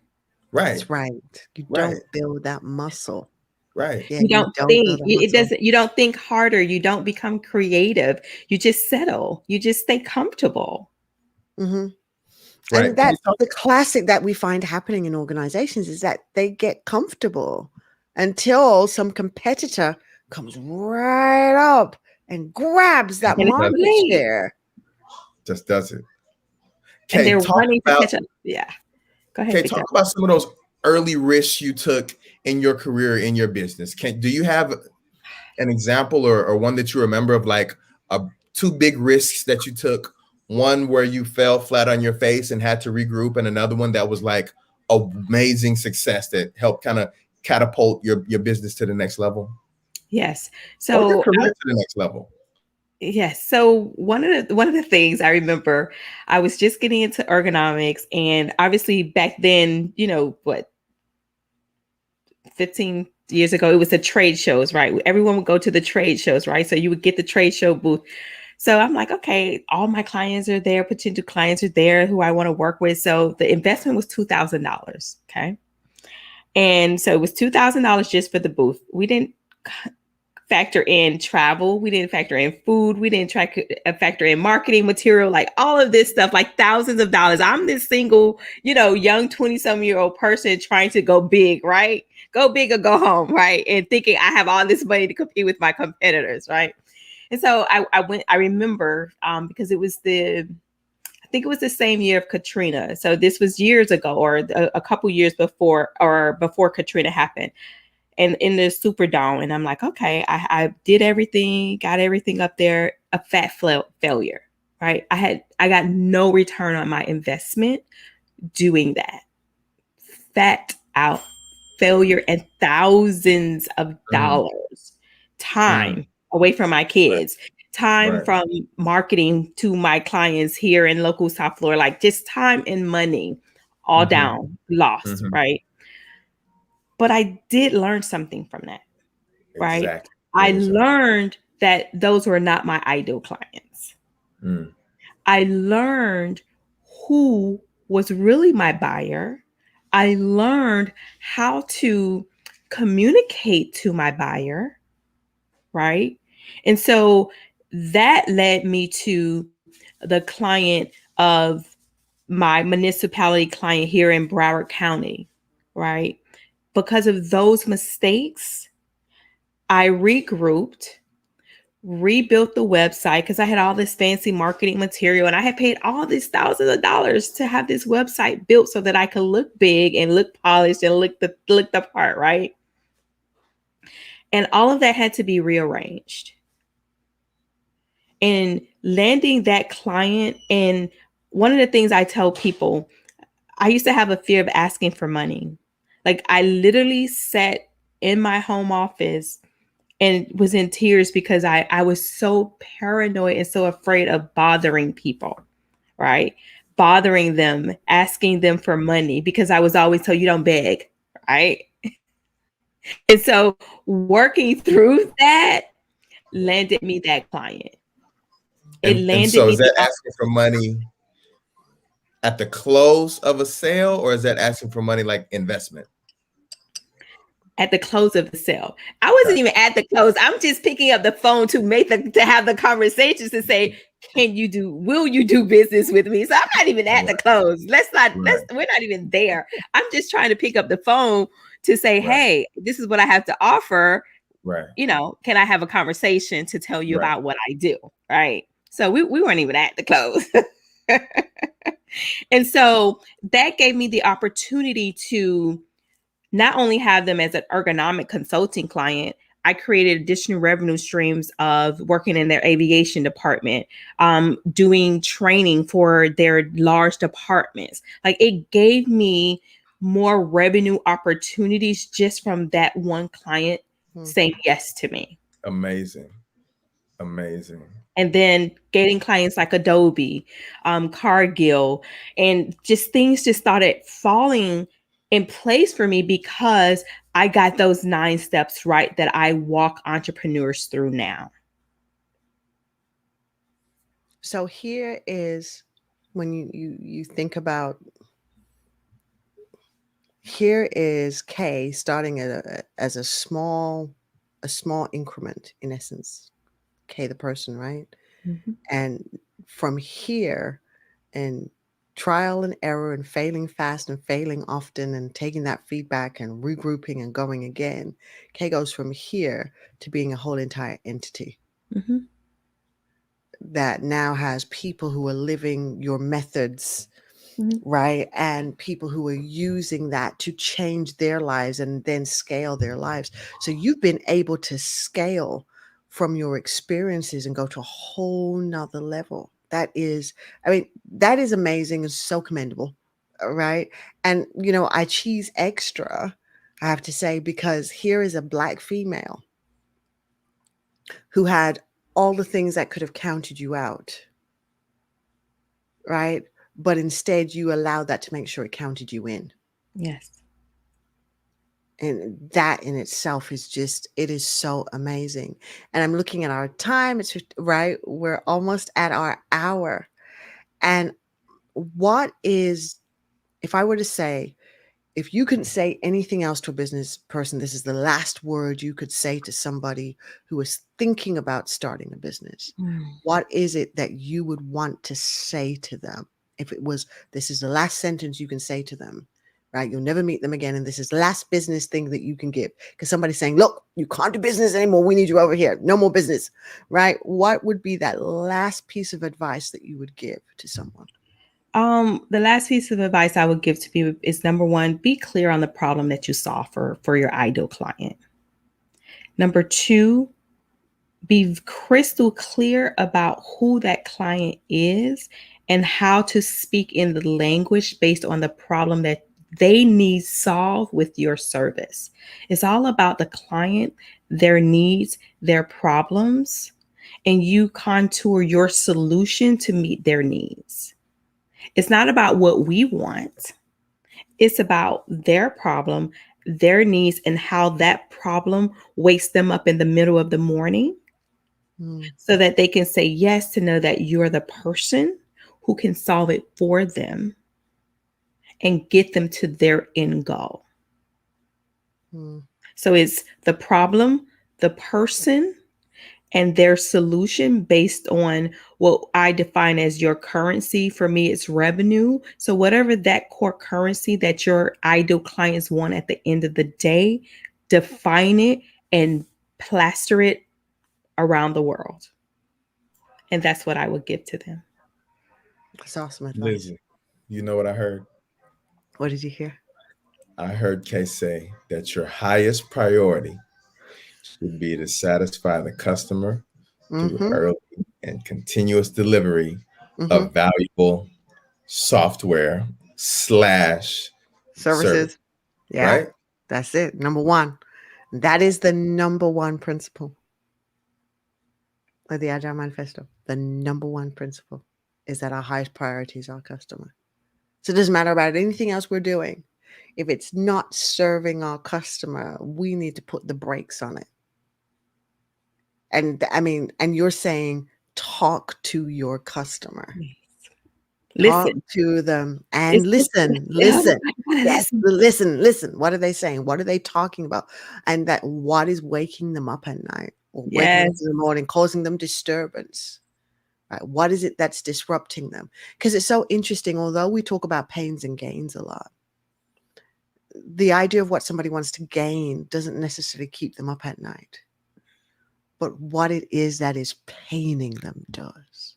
Right. That's right. You Right. don't build that muscle. Right. Yeah, You you don't don't build think that it muscle. doesn't. You don't think harder. You don't become creative. You just settle. You just stay comfortable. Hmm. Right. And Can you that's talk? the classic that we find happening in organizations is that they get comfortable until some competitor comes right up and grabs that And it's too market late. share. Just does it. And Okay. they're Talk running to about catch up. Yeah. Go ahead, Okay, Victor. talk about some of those early risks you took in your career, in your business. Do you have an example or one that you remember of like two big risks that you took? One where you fell flat on your face and had to regroup, and another one that was like amazing success that helped kind of catapult your business to the next level Yes. or your So career to the next level. yes. So one of the things I remember, I was just getting into ergonomics, and obviously back then, 15 years ago, it was the trade shows, right? Everyone would go to the trade shows, right? So you would get the trade show booth. So I'm like, okay, all my clients are there, potential clients are there who I want to work with. So the investment was $2,000. Okay. And so it was $2,000 just for the booth. We didn't factor in travel. We didn't factor in food. We didn't factor in marketing material, like all of this stuff, like thousands of dollars. I'm this single, young 20-some-year-old person trying to go big, right? Go big or go home, right? And thinking I have all this money to compete with my competitors, right? And so I remember because I think it was the same year of Katrina. So this was years ago or a couple years before Katrina happened and in the Superdome. And I'm like, okay, I did everything, got everything up there, a failure, right? I got no return on my investment doing that. Fat out failure and thousands of Mm, dollars, mm, time away from my right, kids, time right. from marketing to my clients here in local South Florida, like just time and money all Hmm. down, lost, Hmm. right? But I did learn something from that, right? Exactly. I What was that? learned that those were not my ideal clients. Mm, I learned who was really my buyer. I learned how to communicate to my buyer, right? And so that led me to the client of my municipality client here in Broward County, right? Because of those mistakes, I regrouped, rebuilt the website because I had all this fancy marketing material and I had paid all these thousands of dollars to have this website built so that I could look big and look polished and look the part, right? And all of that had to be rearranged. And landing that client, and one of the things I tell people, I used to have a fear of asking for money. Like I literally sat in my home office and was in tears because I was so paranoid and so afraid of bothering people, right? Bothering them, asking them for money because I was always told you don't beg, right? And so working through that landed me that client. It And landed so me is the that asking for money at the close of a sale, or is that asking for money like investment? at the close of the sale. I wasn't Gotcha. even at the close. I'm just picking up the phone to to have the conversations to say, will you do business with me? So I'm not even at the Right, close. right, We're not even there. I'm just trying to pick up the phone to say, right, hey, this is what I have to offer. right, Can I have a conversation to tell you right. about what I do? Right. So we weren't even at the close. And so that gave me the opportunity to not only have them as an ergonomic consulting client, I created additional revenue streams of working in their aviation department, doing training for their large departments. Like it gave me more revenue opportunities just from that one client Hmm. saying yes to me. Amazing. Amazing. And then getting clients like Adobe, Cargill, and just things just started falling in place for me because I got those 9 steps right that I walk entrepreneurs through now. So here is when you think about, here is K starting as a small increment in essence. K the person, right? Mhm. And from here, and trial and error and failing fast and failing often and taking that feedback and regrouping and going again, K goes from here to being a whole entire entity Mhm. that now has people who are living your methods, Mhm. right? And people who are using that to change their lives and then scale their lives. So you've been able to scale from your experiences and go to a whole nother level. That is, I mean, that is amazing and so commendable, right? And, I cheese extra, I have to say, because here is a Black female who had all the things that could have counted you out, right? But instead, you allowed that to make sure it counted you in. Yes. And that in itself is just, it is so amazing. And I'm looking at our time. It's right. We're almost at our hour. And what is, if I were to say, if you couldn't say anything else to a business person, this is the last word you could say to somebody who is thinking about starting a business. Mm. What is it that you would want to say to them? If it was, this is the last sentence you can say to them, right? You'll never meet them again. And this is the last business thing that you can give. Because somebody's saying, look, you can't do business anymore. We need you over here. No more business, right? What would be that last piece of advice that you would give to someone? The last piece of advice I would give to people is number one, be clear on the problem that you solve for your ideal client. Number two, be crystal clear about who that client is and how to speak in the language based on the problem that they need solved with your service. It's all about the client, their needs, their problems, and you contour your solution to meet their needs. It's not about what we want. It's about their problem, their needs, and how that problem wakes them up in the middle of the morning Mm, so that they can say yes to know that you're the person who can solve it for them and get them to their end goal. Mm. So it's the problem, the person, and their solution based on what I define as your currency. For me, it's revenue. So whatever that core currency that your ideal clients want at the end of the day, define it and plaster it around the world. And that's what I would give to them. That's awesome advice. Lizzy, you know what I heard? What did you hear? I heard Kay say that your highest priority should be to satisfy the customer through Mm-hmm. early and continuous delivery Mm-hmm. of valuable software slash service, Services. Yeah, right? that's it. Number one. That is the number one principle of the Agile Manifesto. The number one principle is that our highest priority is our customer. So it doesn't matter about anything else we're doing. If it's not serving our customer, we need to put the brakes on it. And I mean, and you're saying talk to your customer. Talk Listen. to them and It's listen. yeah, Listen. I gotta Yes, listen. listen. What are they saying? What are they talking about? And that what is waking them up at night or waking them up Yes. in the morning, causing them disturbance? Right? What is it that's disrupting them? Because it's so interesting. Although we talk about pains and gains a lot, the idea of what somebody wants to gain doesn't necessarily keep them up at night. But what it is that is paining them does.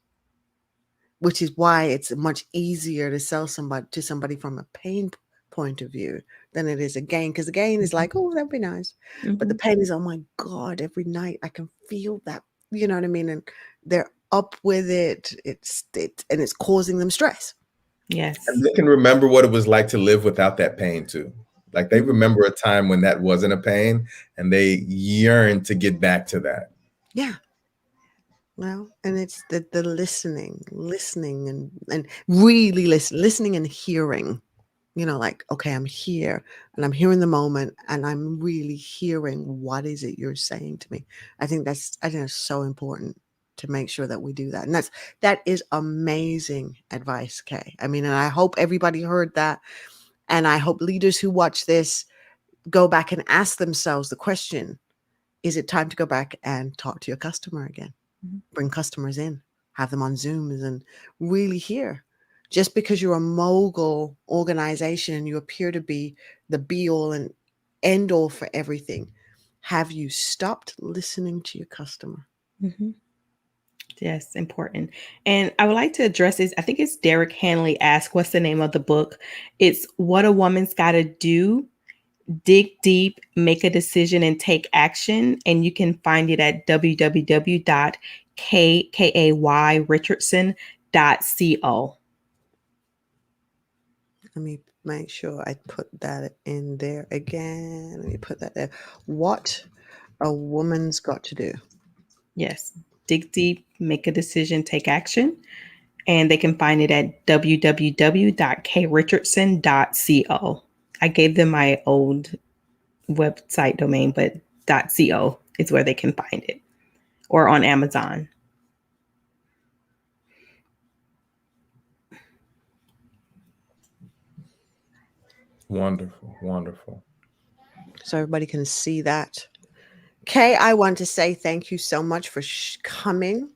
Which is why it's much easier to sell somebody to somebody from a pain point of view than it is a gain. Because the gain is like, oh, that'd be nice. But the Mhm. pain is, oh my God, every night I can feel that, you know what I mean? And they're up with it. And it's causing them stress. Yes. And they can remember what it was like to live without that pain too. Like they remember a time when that wasn't a pain and they yearn to get back to that. Yeah. Well, and it's the listening and really listening and hearing. You know, like, okay, I'm here and I'm here in the moment and I'm really hearing what is it you're saying to me. I think that's so important to make sure that we do that. And that is amazing advice, Kay. I mean, and I hope everybody heard that. And I hope leaders who watch this go back and ask themselves the question, is it time to go back and talk to your customer again? Mhm. Bring customers in, have them on Zooms and really hear. Just because you're a mogul organization and you appear to be the be all and end all for everything, have you stopped listening to your customer? Mhm. Yes, important. And I would like to address this. I think it's Derek Hanley asked, what's the name of the book? It's What a Woman's Gotta Do. Dig deep, make a decision, and take action. And you can find it at www.kayrichardson.co. Let me make sure I put that in there again. Let me put that there. What a woman's got to do. Yes, dig deep, make a decision, take action. And they can find it at www.krichardson.co. I gave them my old website domain, but .co is where they can find it, or on Amazon. Wonderful, wonderful. So everybody can see that. Kay, I want to say thank you so much for coming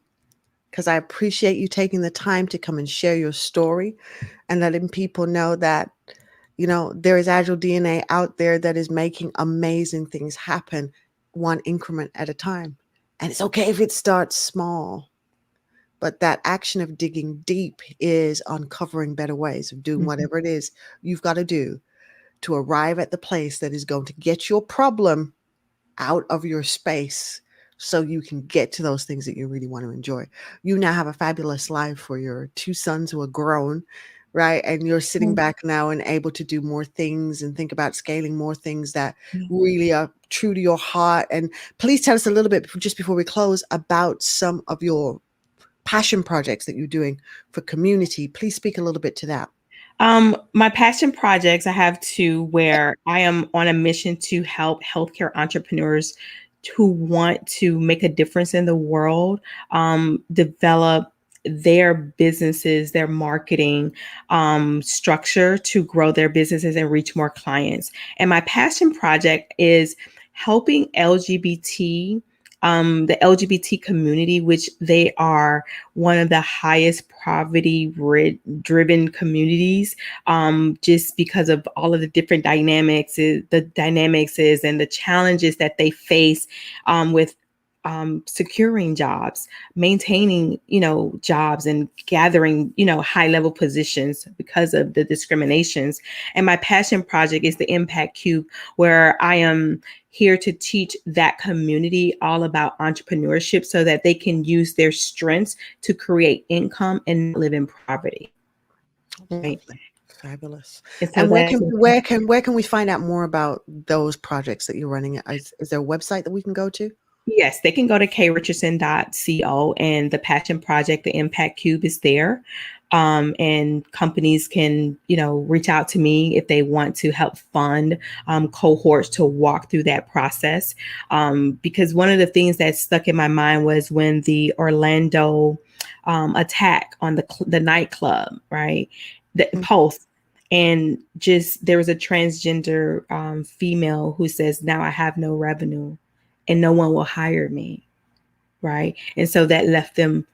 because I appreciate you taking the time to come and share your story and letting people know that, you know, there is Agile DNA out there that is making amazing things happen one increment at a time. And it's okay if it starts small, but that action of digging deep is uncovering better ways of doing whatever it is you've got to do to arrive at the place that is going to get your problem out of your space so you can get to those things that you really want to enjoy. You now have a fabulous life for your two sons who are grown, right? And you're sitting back now and able to do more things and think about scaling more things that really are true to your heart. And please tell us a little bit just before we close about some of your passion projects that you're doing for community. Please speak a little bit to that. My passion projects, I have two where I am on a mission to help healthcare entrepreneurs who want to make a difference in the world, develop their businesses, their marketing structure to grow their businesses and reach more clients. And my passion project is helping the LGBT community, which they are one of the highest poverty driven communities, just because of all of the different dynamics is and the challenges that they face with securing jobs, maintaining, jobs and gathering, high level positions because of the discriminations. And my passion project is the Impact Cube, where I am here to teach that community all about entrepreneurship so that they can use their strengths to create income and live in poverty. Right. Fabulous. And so And that's where can we find out more about those projects that you're running? Is there a website that we can go to? Yes, they can go to krichardson.co, and the Passion Project, the Impact Cube is there. And companies can, reach out to me if they want to help fund cohorts to walk through that process. Because one of the things that stuck in my mind was when the Orlando attack on the nightclub, right? The Pulse. And just there was a transgender female who says, now I have no revenue and no one will hire me, right? And so that left them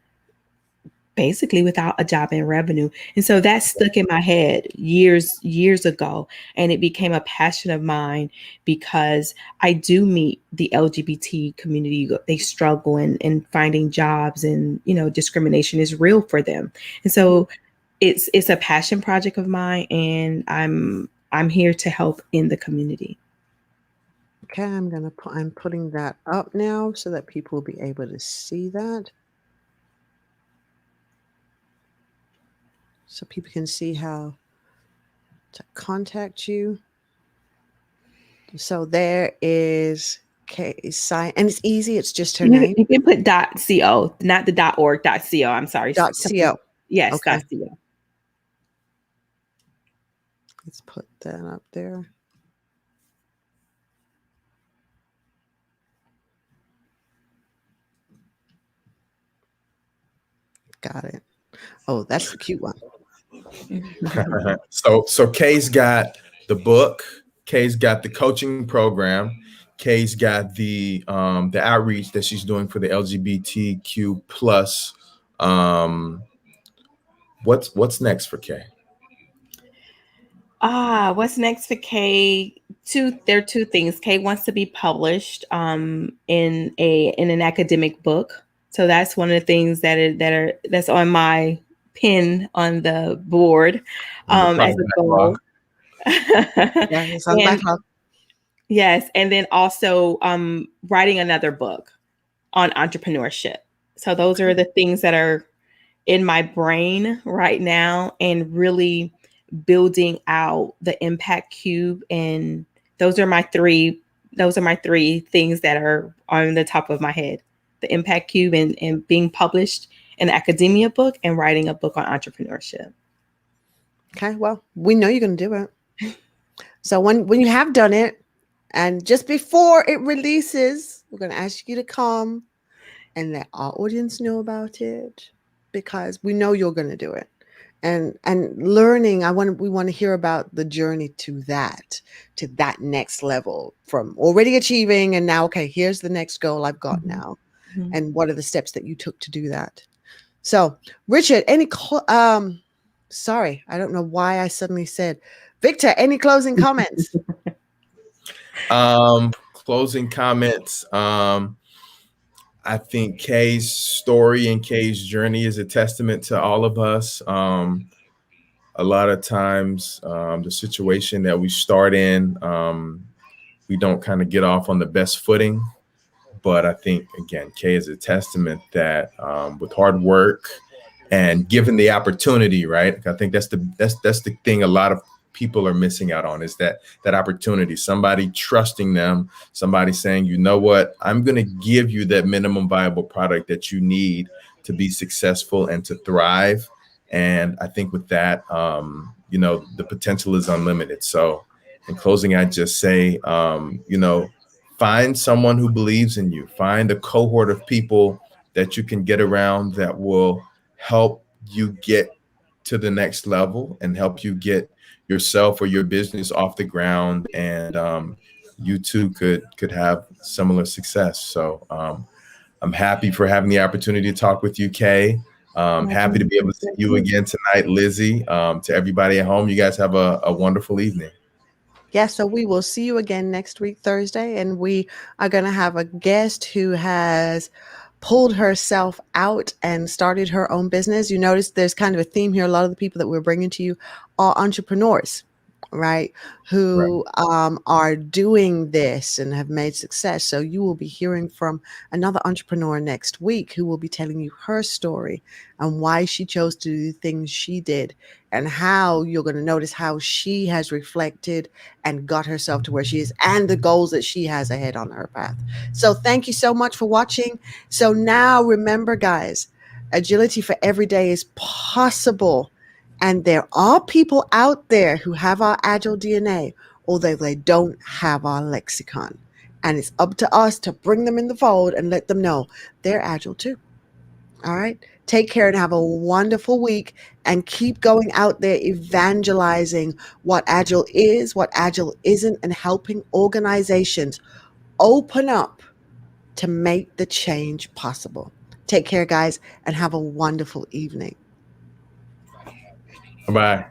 basically without a job and revenue. And so that stuck in my head years ago. And it became a passion of mine because I do meet the LGBT community. They struggle in finding jobs, and, discrimination is real for them. And so it's a passion project of mine, and I'm here to help in the community. Okay, I'm putting that up now so that people will be able to see that. So people can see how to contact you. So there is sign, and it's easy. It's just her name. You can put .co, not the .org, .co. I'm sorry. .co. Yes, okay. .co. Let's put that up there. Got it. Oh, that's the cute one. So Kay's got the book. Kay's got the coaching program. Kay's got the outreach that she's doing for the LGBTQ plus. What's next for Kay? What's next for Kay? There are two things. Kay wants to be published in an academic book. So that's one of the things that's on my pin on the board as a goal. Yeah, it's on the backlog. Yes, and then also writing another book on entrepreneurship. So those are the things that are in my brain right now, and really building out the Impact Cube. And those are my three things that are on the top of my head: the Impact Cube, and being published in an academia book, and writing a book on entrepreneurship. Okay, well, we know you're going to do it. So when you have done it, and just before it releases, we're going to ask you to come and let our audience know about it, because we know you're going to do it. And learning, we want to hear about the journey to that next level, from already achieving and now, okay, here's the next goal I've got now. Mm-hmm. And what are the steps that you took to do that? So, Richard, sorry, I don't know why I suddenly said, Victor, any closing comments? Closing comments. I think Kay's story and Kay's journey is a testament to all of us. A lot of times, the situation that we start in, we don't kind of get off on the best footing. But I think, again, Kay is a testament that with hard work and given the opportunity, right? I think that's the thing a lot of people are missing out on, is that opportunity, somebody trusting them, somebody saying, you know what, I'm going to give you that minimum viable product that you need to be successful and to thrive. And I think with that, the potential is unlimited. So in closing, I just say, find someone who believes in you, find a cohort of people that you can get around that will help you get to the next level and help you get yourself or your business off the ground, and you too could have similar success. So I'm happy for having the opportunity to talk with you, Kay. Happy to be able to see you again tonight, Lizzy. To everybody at home, you guys have a wonderful evening. Yeah, so we will see you again next week, Thursday, and we are going to have a guest who has pulled herself out and started her own business. You notice there's kind of a theme here. A lot of the people that we're bringing to you are entrepreneurs, right? Right. Who are doing this and have made success. So you will be hearing from another entrepreneur next week who will be telling you her story and why she chose to do the things she did, and how you're going to notice how she has reflected and got herself to where she is and the goals that she has ahead on her path. So thank you so much for watching. So now remember, guys, agility for every day is possible. And there are people out there who have our Agile DNA, although they don't have our lexicon. And it's up to us to bring them in the fold and let them know they're Agile too. All right. Take care and have a wonderful week, and keep going out there evangelizing what Agile is, what Agile isn't, and helping organizations open up to make the change possible. Take care, guys, and have a wonderful evening. Bye bye.